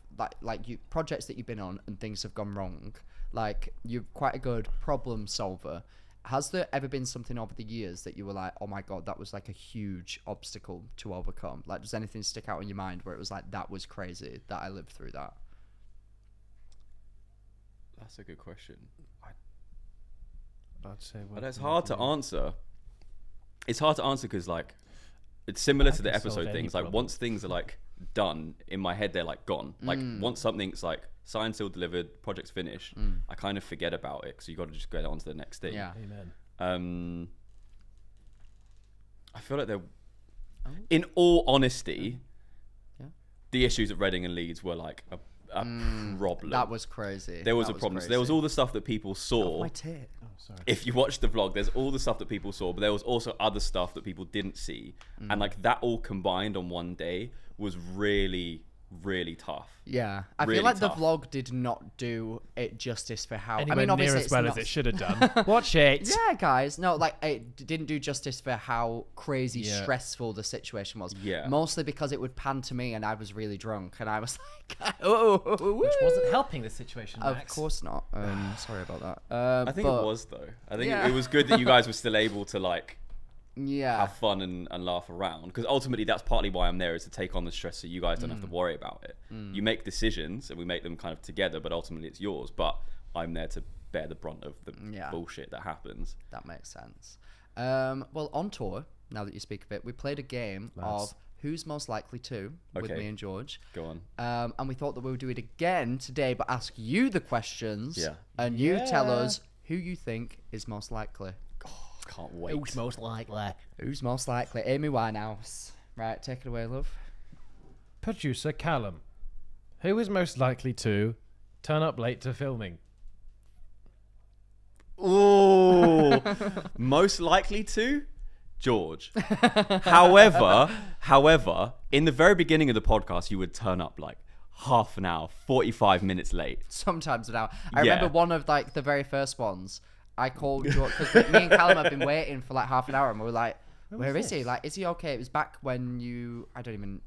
like you projects that you've been on and things have gone wrong, like you're quite a good problem solver. Has there ever been something over the years that you were like, oh my God, that was like a huge obstacle to overcome? Like, does anything stick out in your mind where it was like, that was crazy that I lived through that? That's a good question. I'd say. But it's hard to answer. It's hard to answer because like it's similar to the episode things. Like once things are like done in my head, they're like gone. Like once something's like signed, sealed, delivered, project's finished, I kind of forget about it. So you got to just go on to the next thing. Yeah. Amen. I feel like in all honesty, the issues at Reading and Leeds were like a problem. That was crazy. There was a problem. So there was all the stuff that people saw. My tit. Oh, sorry. If you watch the vlog, there's all the stuff that people saw, but there was also other stuff that people didn't see. And like that all combined on one day was really tough. Yeah, I Really feel like tough. the vlog did not do it justice for how. Anywhere I mean, obviously, near as well as it should have done. Watch it. Yeah, guys, no, like it didn't do justice for how crazy stressful the situation was. Yeah. Mostly because it would pan to me and I was really drunk and I was like, oh, Which wasn't helping the situation, of Max. course not. Sorry about that. I think it was though. I think it was good that you guys were still able to like have fun and laugh around, because ultimately that's partly why I'm there, is to take on the stress so you guys don't have to worry about it. You make decisions and we make them kind of together, but ultimately it's yours, but I'm there to bear the brunt of the bullshit that happens. That makes sense. Well, on tour, now that you speak of it, we played a game of Who's Most Likely To with me and George. Go on. And we thought that we would do it again today, but ask you the questions. Yeah. And you tell us who you think is most likely. Can't wait. Who's most likely? Who's most likely? Amy Winehouse. Right, take it away, love. Producer Calum, who is most likely to turn up late to filming? Ooh. Most likely to? George. However, in the very beginning of the podcast, you would turn up like half an hour, 45 minutes late. Sometimes an hour. I remember one of like the very first ones. I called George because me and Calum have been waiting for like half an hour, and we were like, "Where is he? Like, is he okay?" It was back when you. I don't even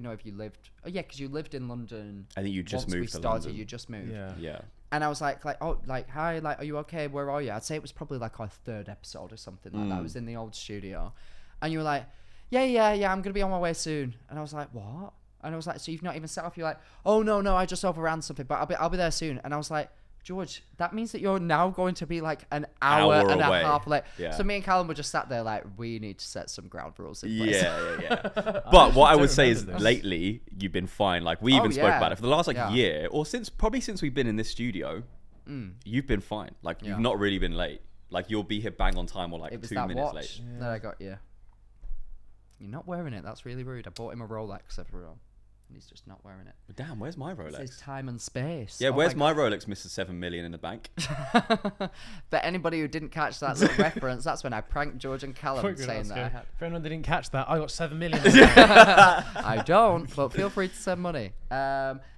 know if you lived. Oh yeah, because you lived in London. I think you just once moved we to started, London. You just moved. Yeah. And I was like, oh, like, hi, like, are you okay? Where are you? I'd say it was probably like our third episode or something like that. I was in the old studio, and you were like, yeah, I'm gonna be on my way soon. And I was like, what? And I was like, so you've not even set off? You're like, oh no, I just overran something, but I'll be there soon. And I was like, George, that means that you're now going to be like an hour and away. a half late. Yeah. So me and Calum were just sat there like, we need to set some ground rules in place. Yeah. But what I would say is remember this. lately you've been fine. Like we even spoke yeah. about it for the last like Yeah. year or probably since we've been in this studio. You've been fine. Like you've not really been late. Like you'll be here bang on time or like It was 2 that minutes watch late. that I got you. You're not wearing it. That's really rude. I bought him a Rolex, everyone. And he's just not wearing it. But damn, where's my It says Rolex? time and space. Yeah, Oh where's my my Rolex, Mr. 7 million in the bank? But anybody who didn't catch that little reference, that's when I pranked George and Callum saying that I had. For anyone that didn't catch that, I got 7 million. I don't, but feel free to send money.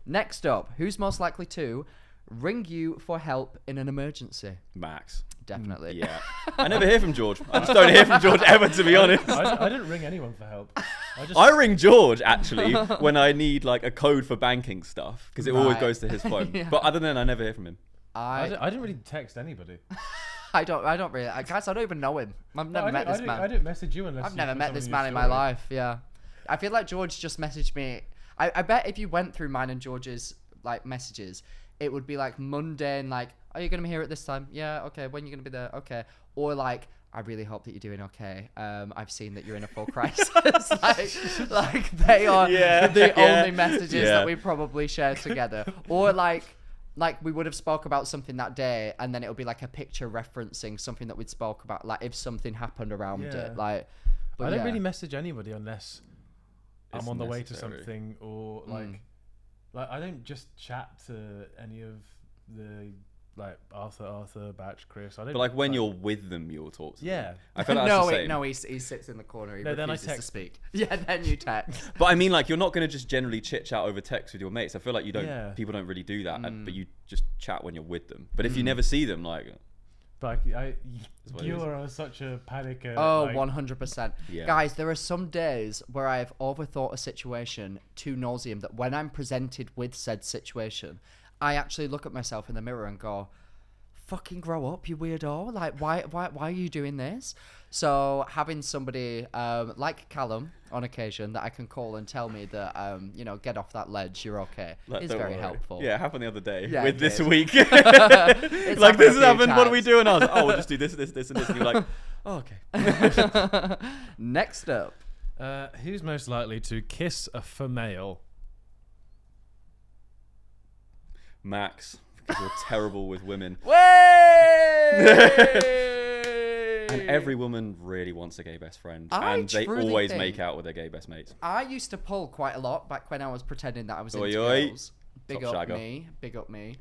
Next up, who's most likely to ring you for help in an emergency? Max. Definitely. Yeah. I never hear from George. I just don't hear from George ever, to be honest. I didn't ring anyone for help. I ring George actually when I need like a code for banking stuff because it always Right. goes to his phone. Yeah. But other than that, I never hear from him. I didn't really text anybody. I don't really. Guys, I don't even know him. I've never met this man. I didn't message you unless I've you never put met something this in man your in my story. life. Yeah, I feel like George just messaged me. I bet if you went through mine and George's like messages, it would be like mundane, like, "Are you gonna be here at this time? Yeah, okay. When are you gonna be there? Okay." Or like, "I really hope that you're doing okay. I've seen that you're in a full crisis." like they are the only messages that we probably share together. Or like we would have spoke about something that day, and then it would be like a picture referencing something that we'd spoke about, like if something happened around Yeah. it. Like, but I don't yeah. really message anybody unless It's I'm on the way to necessary. something or like I don't just chat to any of the like Arthur, Batch, Chris. I don't. But like when you're with them, you'll talk to Yeah. them. I feel like that's the same. no, he sits in the corner. He No, then I refuses to text. speak. Yeah, then you text. But I mean, like, you're not going to just generally chit chat over text with your mates. I feel like you don't. Yeah. People don't really do that, but you just chat when you're with them. But if you never see them, like, But what it you is. are such a panic. Oh, like, 100%. Yeah. Guys, there are some days where I have overthought a situation to nauseam that when I'm presented with said situation, I actually look at myself in the mirror and go, fucking grow up, you weirdo. Like, why are you doing this? So having somebody like Calum on occasion that I can call and tell me that, get off that ledge, you're okay, like, is don't very worry. helpful. Yeah, it happened the other day Yeah, with it this did. week. It's like, happened this a has few happened. What do we times. do? And I was like, oh, we'll just do this, and this. And you're like, oh, okay. Next up. Who's most likely to kiss a female? Max, because you're terrible with women. And every woman really wants a gay best friend. I and they truly always think- make out with their gay best mates. I used to pull quite a lot back when I was pretending that I was Oi, into oi. girls. Big Top up shagger. me. Big up me.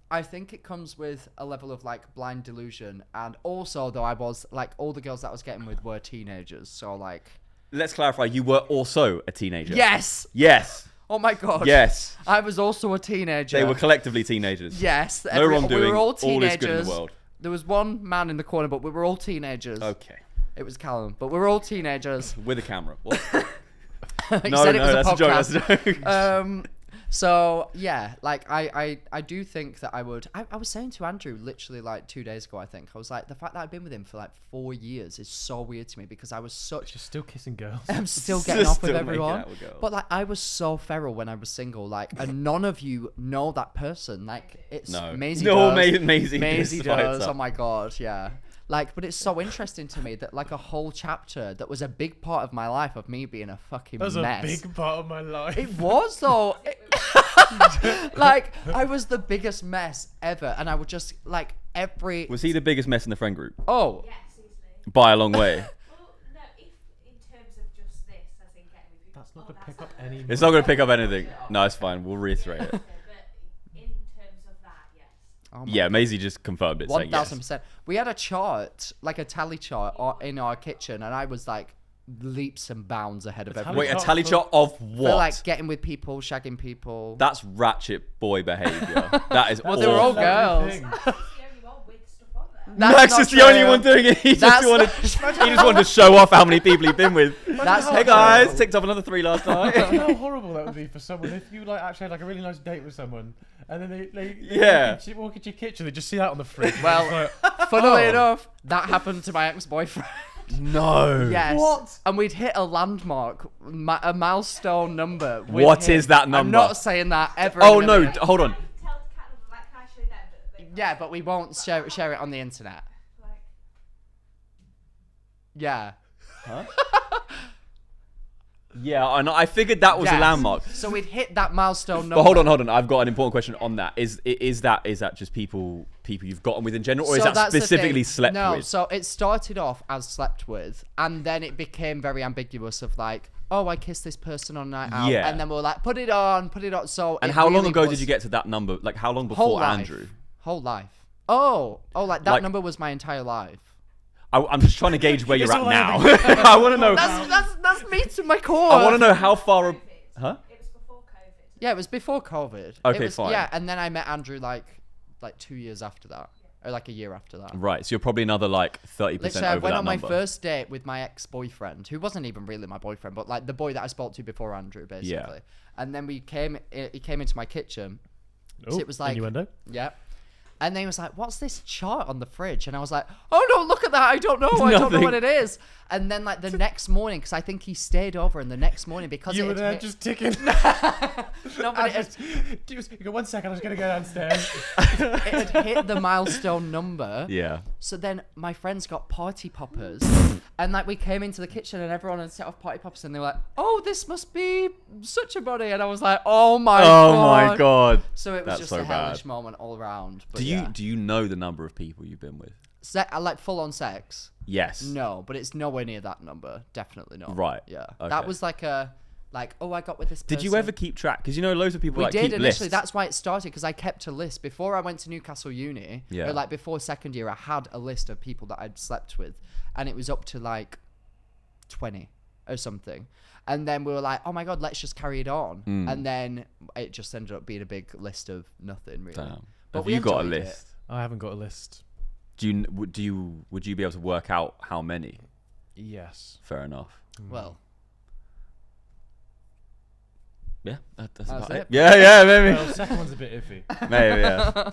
I think it comes with a level of like blind delusion, and also though I was like all the girls that I was getting with were teenagers, so like Let's clarify, you were also a teenager. yes. Yes. Oh my god. Yes. I was also a teenager. They were collectively teenagers. Yes. No We wrongdoing. were all All teenagers. is good in the world. There was one man in the corner, but we were all teenagers. Okay. It was Calum, but we were all teenagers. With a camera. What? He No, said it was that's a joke. podcast. That's a joke. So yeah, like I do think that I would. I was saying to Andrew literally like 2 days ago. I think I was like, the fact that I've been with him for like 4 years is so weird to me because I was such. Just still kissing girls. I'm still getting off with Still making everyone, out with girls. but like I was so feral when I was single. Like, and none of you know that person. Like, it's No. Maisie No, does. Maisie Maisie just fights does. up. Oh my god, yeah. Like, but it's so interesting to me that like a whole chapter that was a big part of my life of me being a fucking That was mess. a big part of my life. It was though. Like I was the biggest mess ever, and I would just like every. Was he the biggest mess in the friend group? Oh, Yes, easily. By a long way. Well, no, if in terms of just this, as in getting with people. That's not gonna pick up any. It's not going to pick up anything. No, it's fine. We'll reiterate it. But in terms of that, yes. oh my Yeah, Maisie just confirmed it, saying yes. 1000%. We had a chart, like a tally chart, in our kitchen, and I was like leaps and bounds ahead of everyone. Wait, a Chart tally for- chart of For what? like getting with people, shagging people. That's ratchet boy behaviour. That is Well, they were all awful. girls. He's the only one with stuff on there. That's Max not is the only true. one doing it. He That's just wanted to show off how many people he'd been with. That's Hey not guys, true. ticked off another 3 last night. How horrible that would be for someone if you like actually had like a really nice date with someone and then they Yeah. walk into your kitchen, they just see that on the fridge. Well, It's like, Funnily Oh. enough, that happened to my ex-boyfriend. No. Yes. What? And we'd hit a landmark, a milestone number. with What him. is that I'm number? not saying that ever. Oh in a no, million. hold on. Can I tell Calum, like, can I Yeah, but we won't share it on the internet. Like, Yeah. Yeah, and I figured that was a Yes. landmark. So we'd hit that milestone number. But hold on. I've got an important question on that. Is that just people you've gotten with in general, or is So that that's the specifically thing. slept No, with? so it started off as slept with, and then it became very ambiguous of like, oh, I kissed this person on night out, Yeah. and then we were like, put it on. So And it how long really ago was did you get to that number? Like how long whole before life. Andrew? Whole life. Oh, like that Like- number was my entire life. I'm just trying to gauge where you're It's at all now. over. I want to know. That's me to my core. I want to know how far. COVID. Huh? It was before COVID. Yeah, it was before COVID. Okay, It was, fine. Yeah, and then I met Andrew like 2 years after that, or like a year after that. Right, so you're probably another like 30% Literally, I over went that on number. my first date with my ex-boyfriend, who wasn't even really my boyfriend, but like the boy that I spoke to before Andrew, basically. Yeah. And then he came into my kitchen. So it was like, innuendo. yeah. And then he was like, "What's this chart on the fridge?" And I was like, "Oh no, look at that! I don't know. I don't know Nothing. what it is." And then like the next morning, because I think he stayed over, and the next morning because You it were had there hit- just ticking. no, but You go 1 second. I was gonna go downstairs. it had hit the milestone number. Yeah. So then my friends got party poppers, and like we came into the kitchen and everyone had set off party poppers, and they were like, "Oh, this must be such a body," and I was like, "Oh my god!" Oh my god. So it was That's just so a hellish bad. moment all around. But Do you know the number of people you've been with? like full on sex? Yes. No, but it's nowhere near that number. Definitely not. Right. Yeah. Okay. That was like I got with this person. Did you ever keep track? Because you know loads of people We like did keep initially. lists. That's why it started, because I kept a list before I went to Newcastle Uni. Yeah. Or like before second year, I had a list of people that I'd slept with, and it was up to like 20 or something. And then we were like, "Oh my god, let's just carry it on." And then it just ended up being a big list of nothing really. Damn. But Have we you got a enjoyed it. list? I haven't got a list. Would you be able to work out how many? Yes. Fair enough. Well, Yeah, that's That's about it. it. Yeah, maybe. Well, second one's a bit iffy. Maybe, yeah.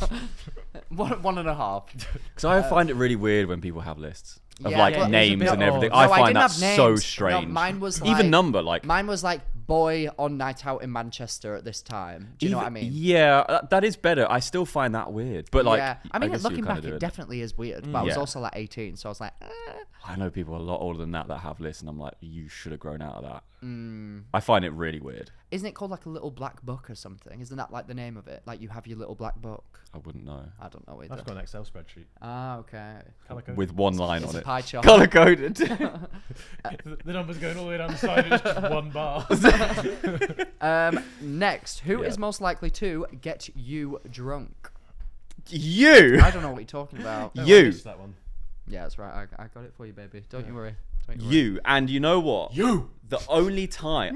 one and a half. Because I find it really weird when people have lists of Yeah, like but- names It's a and bit everything. odd. I No, I find didn't that have names. so No, strange. mine was even like- number like. Mine was like boy on night out in Manchester at this time. Do you know what I mean? Yeah, that is better. I still find that weird, but like, yeah. I mean, guess looking you kinda back, do it definitely is weird. But I was Yeah. also like 18, so I was like, I know people a lot older than that have lists, and I'm like, you should have grown out of that. Mm. I find it really weird. Isn't it called like a little black book or something? Isn't that like the name of it? Like you have your little black book. I wouldn't know. I don't know either. I've got an Excel spreadsheet. Ah, okay. Colour-coded. With one line It's on a it. pie chart. Color coded. The number's going all the way down the side. It's just one bar. Next, who is Yeah. most likely to get you drunk? You. I don't know what you're talking about. No, I You. missed that one. Yeah, that's right. I got it for you, baby. Don't you worry. Don't you worry. You. And you know what? You. The only time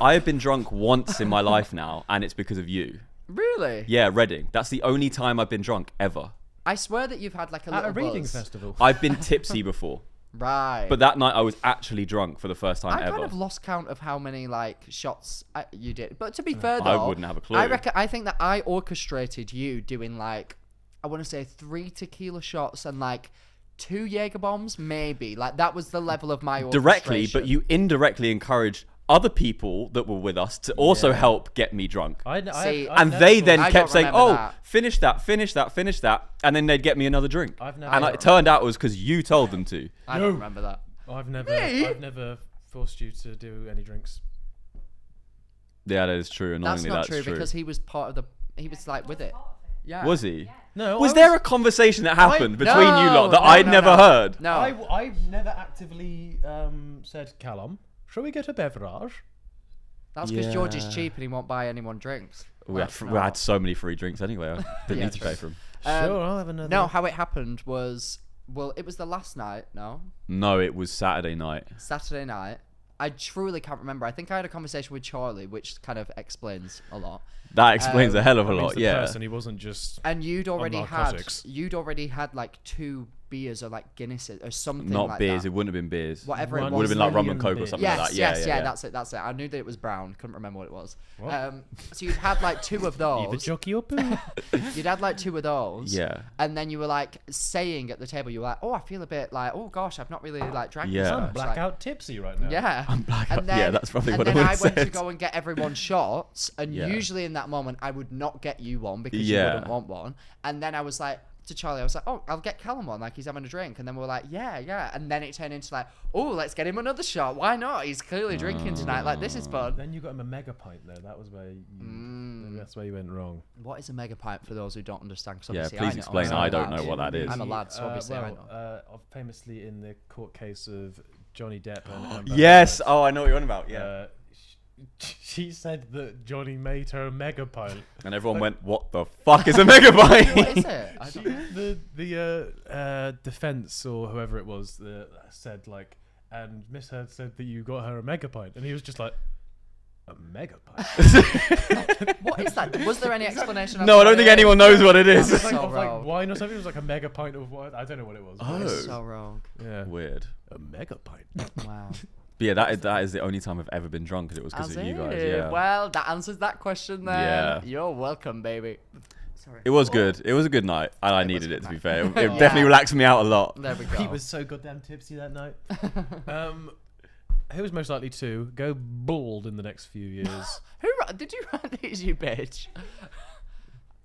I have been drunk once in my life now, and it's because of you. Really? Yeah, Reading. That's the only time I've been drunk ever. I swear that you've had like a At little a reading buzz. festival. I've been tipsy before, Right. but that night I was actually drunk for the first time I ever. kind of lost count of how many like shots you did. But to be fair I though, wouldn't have a clue. I think that I orchestrated you doing like, I want to say 3 tequila shots and like 2 Jaeger bombs, maybe. Like that was the level of my Directly, orchestration. but you indirectly encouraged other people that were with us to also help get me drunk. See, And they then I kept don't saying, remember "Oh, that. finish that, finish that, finish that," and then they'd get me another drink. I've never- And it turned out it was because you told them to. I don't remember that. I've never. Me? I've never forced you to do any drinks. Yeah, that is true. That's Annoyingly, not that's true because he was part of the. He was like with it. Yeah. Was he? No. Was there a conversation that happened between you lot that No, I'd no, never no. heard? No. I've never actively said, Calum, shall we get a beverage? That's because George is Yeah. cheap and he won't buy anyone drinks. We had, Let's we not. had so many free drinks anyway. I didn't Yeah, need to pay for them. Sure, I'll have another. No, how it happened was, well, it was the last night. No, No, it was Saturday night. Saturday night. I truly can't remember. I think I had a conversation with Charlie, which kind of explains a lot. That explains a hell of a That means lot. the Yeah. person, he wasn't just. And you'd already had narcotics. like 2 beers or like Guinnesses or something Not like beers. that. It wouldn't have been beers. Whatever it One was. Would have been like rum and million coke or beers. something Yes, like that. yes, Yeah. that's it. I knew that it was brown. Couldn't remember what it was. What? So you'd had like 2 of Either those. jockey or poo. You'd had like 2 of those. Yeah. And then you were like saying at the table, you were like, oh, I feel a bit like, oh gosh, I've not really like drank Yeah. this I'm much. I'm blackout tipsy right now. Yeah. I'm blackout. And then, Yeah, that's probably and what I then would I have went to said. go and get everyone shots, and Yeah. usually in that moment I would not get you one because you Yeah. wouldn't want one. And then I was like to Charlie, I was like, oh, I'll get Calum one, like he's having a drink. And then we were like, yeah. And then it turned into like, oh, let's get him another shot. Why not? He's clearly drinking tonight. Like this is fun. Then you got him a mega pint though. That was where that's where you went wrong. What is a mega pint for those who don't understand? 'Cause Yeah, obviously please I know. explain. I'm a I don't lad. know what that is. I'm a lad, so obviously I know. Famously in the court case of Johnny Depp and Amber Yes. Heard, Oh, I know what you're on about. Yeah. she said that Johnny made her a mega pint. And everyone went, "What the fuck is a megabyte?" What is it? I don't know. The defense or whoever it was that said like, and Miss Heard said that you got her a mega pint, and he was just like, a mega pint. What is that? Was there any explanation? as No, to I don't what think it anyone is? knows what it is. That's Like, so of, like rogue. wine or something. It was like a mega pint of what? I don't know what it was. but It's Oh. so rogue. yeah, Weird. a mega pint. Wow. But yeah, that is the only time I've ever been drunk, because it was because As of you guys. in, Yeah. Well, that answers that question then. Yeah. You're welcome, baby. Sorry. It was good. It was a good night, and I It was needed a it, good to be night. fair. It Yeah. definitely relaxed me out a lot. There we go. He was so goddamn tipsy that night. Who was most likely to go bald in the next few years? Did you write these, you bitch?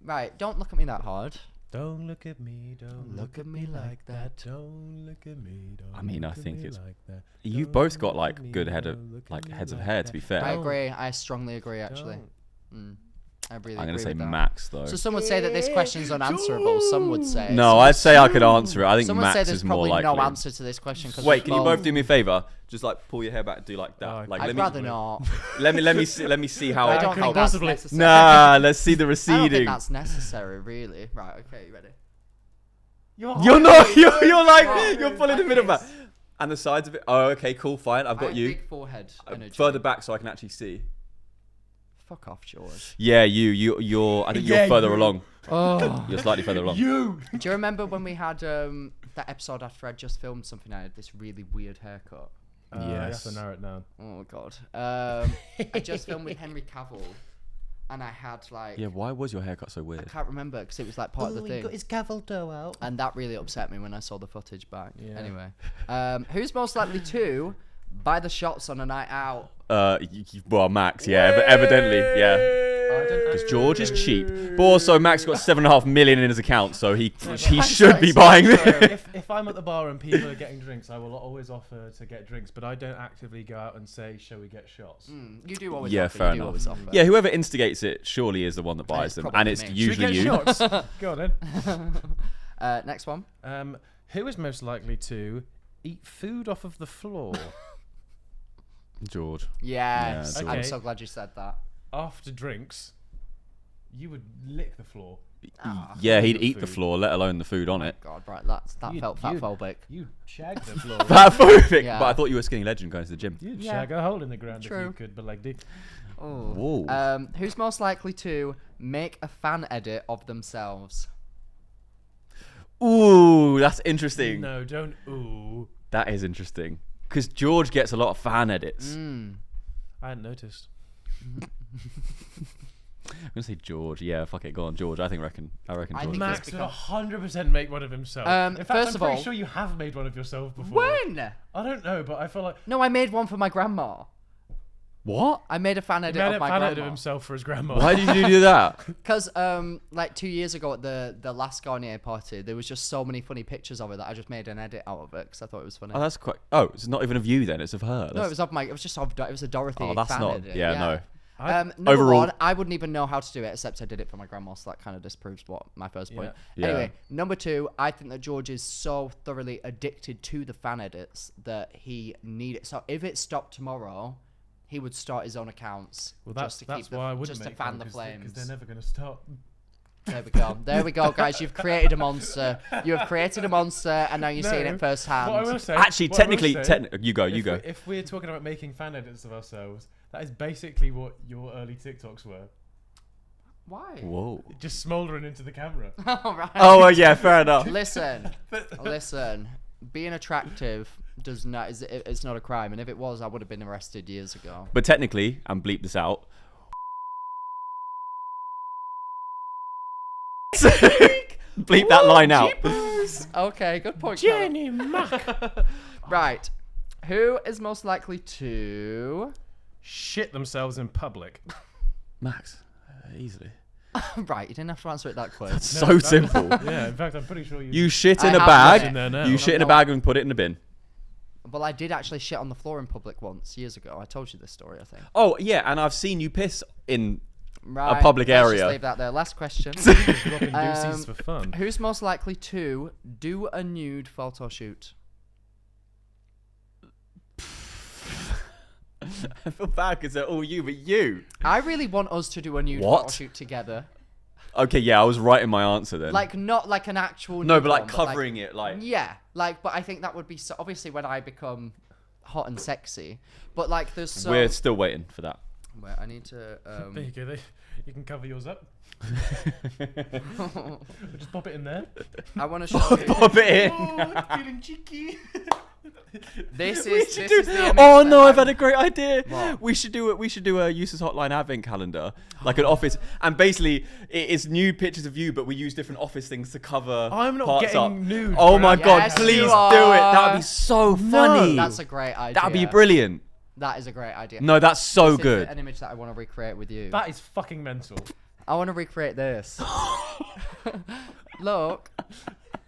Right, don't look at me that hard. Don't look at me, don't look at me like that. Don't look at me, don't. I mean, I look at think me it's- like that. You've Don't both got look like at me, good don't look at me heads of like hair. that. To be fair, I Don't. agree. I strongly agree, actually. Don't. I really I'm agree gonna say with that. Max though. So some would say that this question's unanswerable. Some would say. No, some I'd say I could answer it. I think Some would say Max there's is more probably likely. no answer to this question. Cause Wait, we can you both do me a favor? Just like pull your hair back and do like that. Oh, Like I'd let rather me not. let me see how. I don't couldn't think that's possibly- necessary. Nah, let's see the I don't receding. think that's necessary, really. Right, okay, you ready? You're not. You're like Right. you're pulling the middle back, and the sides of it. Oh, okay, cool, fine. I've I got have you. big forehead energy. Further back so I can actually see. Fuck off, George. Yeah, you're. I think Yeah, you're further you. along. Oh. You're slightly further along. You. Do you remember when we had that episode after I'd just filmed something? I had this really weird haircut. You Yes. have to narrow it down. Oh god. I just filmed with Henry Cavill, and I had like Yeah, why was your haircut so I weird? can't remember because it was like part of the thing, got his gavel toe out. and that really upset me when I saw the footage back. Yeah. Anyway, who's most likely to buy the shots on a night out? Well, Max. Yeah, evidently. Yeah. Because George is cheap, but also Max got 7.5 million in his account, so he should be buying this. If I'm at the bar and people are getting drinks, I will always offer to get drinks, but I don't actively go out and say, "Shall we get shots?" You do always. Yeah, offer, fair you do enough. always offer. Yeah, whoever instigates it surely is the one that buys them, probably and it's me. Should usually we you. get shots? Go on then. Next one. Who is most likely to eat food off of the floor George. Yes, Yeah, I'm Okay. so glad you said that. after drinks? You would lick the floor. Yeah, he'd the eat the food. floor, let alone the food on it. God, right, that You'd- felt you'd- fatphobic. You shag the floor. Fatphobic. Yeah. But I thought you were a skinny legend going to the gym. You'd Yeah. shag a hole in the ground if True. you could, Balegde. Oh. Whoa. Who's most likely to make a fan edit of themselves? Ooh, that's interesting. No, don't. Ooh, That is interesting. Because George gets a lot of fan edits. I hadn't noticed. I'm gonna say George. Yeah, fuck it. Go on, George. I reckon I George. think does. Max it's would because- 100% make one of himself. In fact, first I'm of pretty all- sure you have made one of yourself before. When? I don't know, but I feel like No, I made one for my grandma. What? I made a fan he edit made of a my fan edit of grandma. himself for his grandma. Why did you do that? Because, like 2 years ago at the last Garnier party, there was just so many funny pictures of it that I just made an edit out of it because I thought it was funny. Oh, that's quite. Oh, it's not even of you then. It's of her. No, it was of my. It was just of. It was a Dorothy. Oh, that's fan not. edit. Yeah, no. Number Overall- one, I wouldn't even know how to do it except I did it for my grandma, so that kind of disproves what my first point. Yeah. Anyway, number two, I think that George is so thoroughly addicted to the fan edits that he needed. So if it stopped tomorrow, he would start his own accounts Well, just to that's keep why I the, wouldn't just to make fan one, the 'cause flames. they're never going to stop. There we go. There we go, guys. You've created a monster. You have created a monster, and now you're seeing No, it firsthand. What I will say, Actually, what I will technically, say, you go. You go. If we're talking about making fan edits of ourselves, that is basically what your early TikToks were. Why? Whoa. Just smouldering into the camera. All right. Oh, well, yeah, fair enough. Listen. Being attractive does not it's not a crime, and if it was, I would have been arrested years ago. But technically, and bleep this out. Bleep that line out. Okay, good point. Jenny Mac. Right. Who is most likely to Shit themselves in public. Max, easily. Right, you didn't have to answer it that quick. It's so simple. Yeah, in fact, I'm pretty sure You shit in I a have bag. done in there now. You shit in a bag and put it in the bin. Well, I did actually shit on the floor in public once years ago. I told you this story, I think. Oh, yeah, and I've seen you piss in Right, public let's area. Just leave that there. Last question. dropping deuces for fun. Who's most likely to do a nude photo shoot? I feel bad because they're all you, but you. I really want us to do a nude What? photo shoot together. Okay, yeah, I was right in my answer then. Like, not like an actual no, nude but like one, covering it, like. Yeah, like, but I think that would be so, obviously when I become hot and sexy. But like, there's so. We're still waiting for that. Wait, I need to. There you go. You can cover yours up. Just pop it in there. I want to show you. Pop it in. Oh, feeling cheeky. This We is should this do- is the image oh that no! I've I'm- had a great idea. What? We should do a Useless Hotline advent calendar, like an office, and basically it's nude pictures of you, but we use different office things to cover. I'm not parts getting up. nude. Oh for my an god! Yes, Please you do it. are. That would be so funny. That's a great idea. That would be brilliant. That is a great idea. No, that's so This is good. an image that I want to recreate with you. That is fucking mental. I want to recreate this. Look,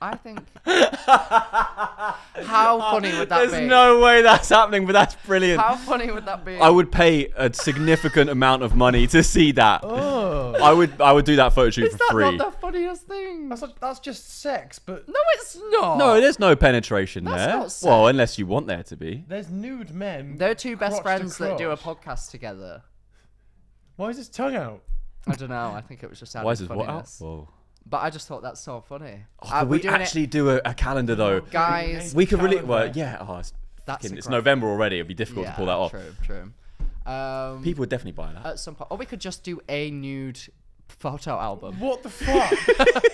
I think. How funny would that There's be? no way that's happening, but that's brilliant. How funny would that be? I would pay a significant amount of money to see that. Oh. I would do that photo shoot Is for that free. not the funniest thing? That's just sex, but No, it's not. No, there's no penetration That's there. not sex. Well, unless you want there to be. there's nude men. They're two best crotch to friends that do a crotch. podcast together. Why is his tongue out? I don't know. I think it was just out Why of is this what out? funniness. Whoa. But I just thought that's so funny. Could we're we doing it- actually do a calendar though? guys. We could really. calendar. Well, yeah. Oh, it's, That's fucking- a it's great- November already. It'd be difficult to pull that off. True. People would definitely buy that. At some point, or we could just do a nude photo album. What the fuck?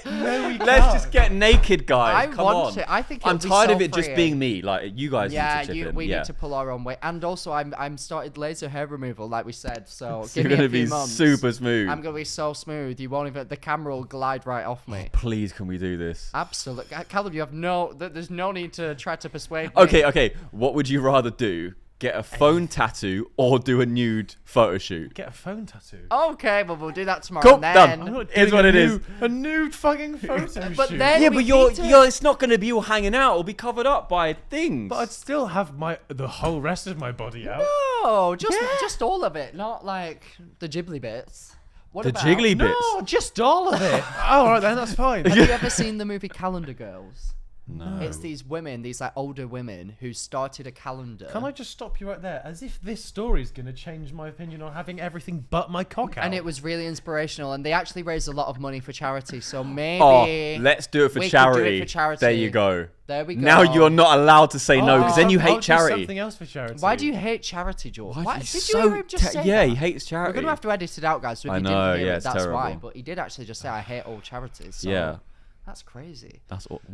No, we Let's can't. just get naked, guys. I Come want on. to. I think I'm it'll be tired so of it just freeing. being me. Like you guys. Yeah, need to chip in. we yeah. need to pull our own weight, and also I'm started laser hair removal, like we said. So So give you're me a gonna few be months. super smooth. I'm gonna be so smooth. You won't even. The camera will glide right off me. Please, can we do this? Absolutely, Calum. You have no. There's no need to try to persuade me. Okay. What would you rather do? Get a phone tattoo or do a nude photo shoot? Get a phone tattoo. Okay, well we'll do that tomorrow. Cool, and then, done. I'm not Here's doing what a it is. nude- A nude fucking photo But shoot. then- Yeah, we but need to- you're it's not going to be all hanging out. It'll be covered up by things. But I'd still have the whole rest of my body out. No, just all of it, not like the jiggly bits. What the about, jiggly bits. No, just all of it. All right, then that's fine. Have you ever seen the movie Calendar Girls? No. It's these women, these like older women who started a calendar. Can I just stop you right there? As if this story is going to change my opinion on having everything but my cock out. And it was really inspirational, and they actually raised a lot of money for charity. So maybe Let's do it for we could charity. do it for charity. There you go. There we go. Now you're not allowed to say no because then you I'll hate do charity. something else for charity. Why do you hate charity, George? Why He's did so you hear him just say yeah, that? he hates charity. We're gonna have to edit it out, guys. So if I you know, didn't hear yeah, it, it's that's why. terrible. But he did actually just say, "I hate all charities." So Yeah. that's crazy.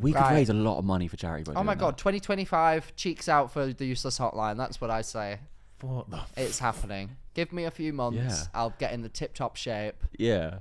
We could Right. raise a lot of money for charity. By Oh doing my that. god, 2025 cheeks out for the Useless Hotline. That's what I say. What the It's happening. Give me a few months. Yeah. I'll get in the tip-top shape. Yeah.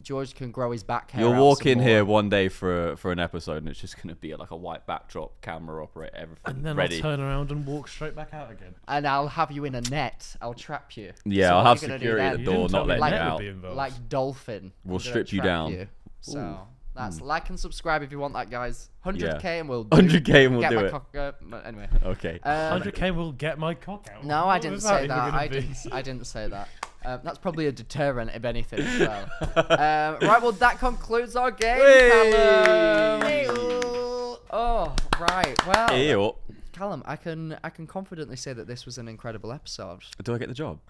George can grow his back hair. You'll out walk some in more. here one day for an episode and it's just gonna be like a white backdrop, camera operate, everything And then ready. I'll turn around and walk straight back out again. and I'll have you in a net. I'll trap you. Yeah, So I'll what have are you gonna do security at then? the You door, didn't tell not me letting you net would out. be involved. Like dolphin. We'll I'm gonna strip you trap down. you. So that's like and subscribe if you want that, guys. 100k and we'll 100k and we'll get do my it. but anyway. Okay. 100k will get my cock out. No, I What didn't was say even that. gonna I be? didn't say that. That's probably a deterrent, if anything. As well. Right. Well, that concludes our game, Callum. Oh, right. Well, Ew. Callum, I can confidently say that this was an incredible episode. Do I get the job?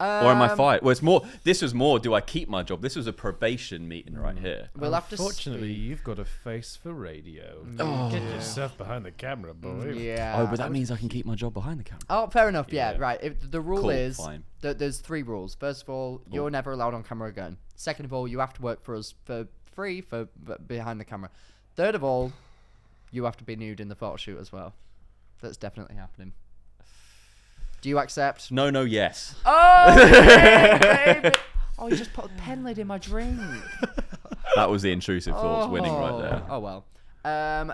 Or am I fired? Well, it's more. This was more. Do I keep my job? This was a probation meeting right here. We'll have to Unfortunately, speak. you've got a face for radio. Oh. Get yourself behind the camera, boy. Yeah. Oh, but that means I can keep my job behind the camera. Oh, fair enough. Yeah, Yeah. right. If the rule Cool, is fine. that there's 3 rules. First of all, you're never allowed on camera again. Second of all, you have to work for us for free for behind the camera. Third of all, you have to be nude in the photo shoot as well. That's definitely happening. Do you accept? No, yes. Oh, baby. Oh, you just put a pen lid in my drink. That was the intrusive thoughts winning right there. Oh well.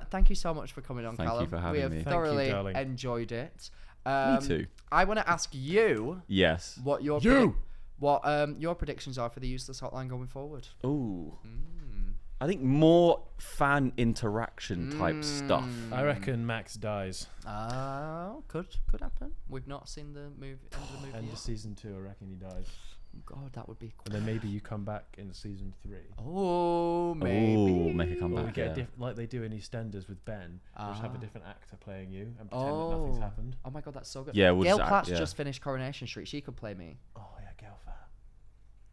Thank you so much for coming on, Thank you Calum. for having we have me. Thank you, thoroughly darling. enjoyed it. Me too. I want to ask you Yes. what your your predictions are for the Useless Hotline going forward. Ooh. I think more fan interaction type stuff. I reckon Max dies. Could happen. We've not seen the movie. End of the movie End yet. of season 2, I reckon he dies. God, that would be. And then maybe you come back in season 3. Oh, maybe. Ooh, make it come Or we back. get Yeah. like they do in EastEnders with Ben, which have a different actor playing you and pretend that Oh. nothing's happened. Oh my God, that's so good. Yeah, we'll Gail just act- Platt's yeah. just finished Coronation Street. She could play me. Oh yeah, Gail Fat.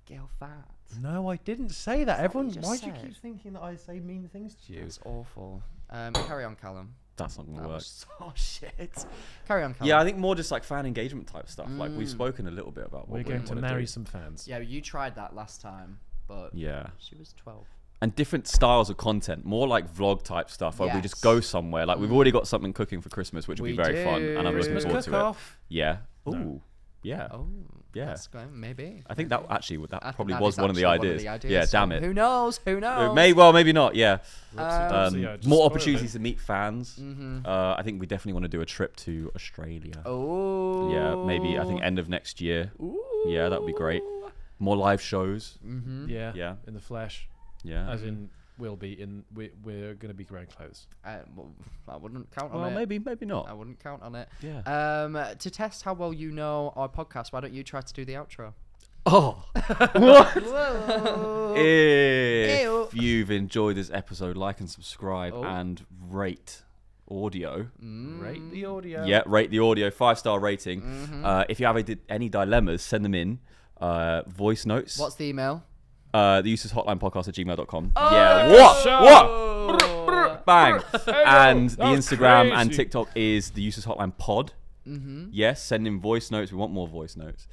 Gail Fat. No, I didn't say that. what Everyone, you just why do you said? keep thinking that I say mean things to you? That's awful. Carry on, Callum. That's not gonna That work. was so shit. Carry on, Callum. Yeah, I think more just like fan engagement type stuff. Like we've spoken a little bit about what We're going to wanna marry do. some fans. Yeah, you tried that last time, but Yeah. she was 12. And different styles of content, more like vlog type stuff where we just Yes. go somewhere. Like we've already got something cooking for Christmas, which will be We very fun, and I'm looking do. Christmas forward to it. cook-off. Yeah. Ooh. No. Yeah. Oh, Yeah. That's going, maybe. I think that actually I think probably that was is one of the actually ideas. Yeah, so damn it. Who knows? Who knows? Maybe not. Yeah. So, yeah, just More spoil opportunities it. to meet fans. I think we definitely want to do a trip to Australia. Oh. Yeah, maybe I think end of next year. Yeah, that would be great. More live shows. Yeah. Yeah. In the flesh, Yeah. as in we'll be in. We're going to be wearing clothes. Well, I wouldn't count on Well, it. maybe I not. wouldn't count on it. Yeah. To test how well you know our podcast, why don't you try to do the outro? Oh. What? Whoa. If you've enjoyed this episode, like and subscribe Oh. and rate audio. Rate the audio. Yeah, rate the audio, 5-star rating. If you have any dilemmas, send them in. Voice notes. What's the email? The theuselesshotlinepodcast@gmail.com. Oh, Yeah. What? Bang. And the That was Instagram and crazy. TikTok is the Useless Hotline Pod. Yes, send in voice notes. We want more voice notes.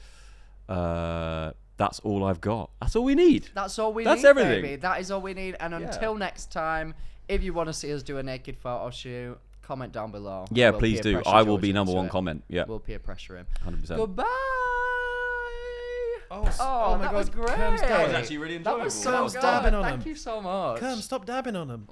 That's all I've got. That's all we need. That's all we That's need, everything. baby. That is all we need. And until next time, if you want to see us do a naked photo shoot, comment down below. Yeah, We'll please peer do. pressure I will George be number into one it. comment. Yeah, We'll peer pressure him. 100%. Goodbye. Oh, Oh, my that God. was great. Kerm's That was actually really That enjoyable. was so Kerm's good. dabbing on Thank him. you so much. Come, stop dabbing on them.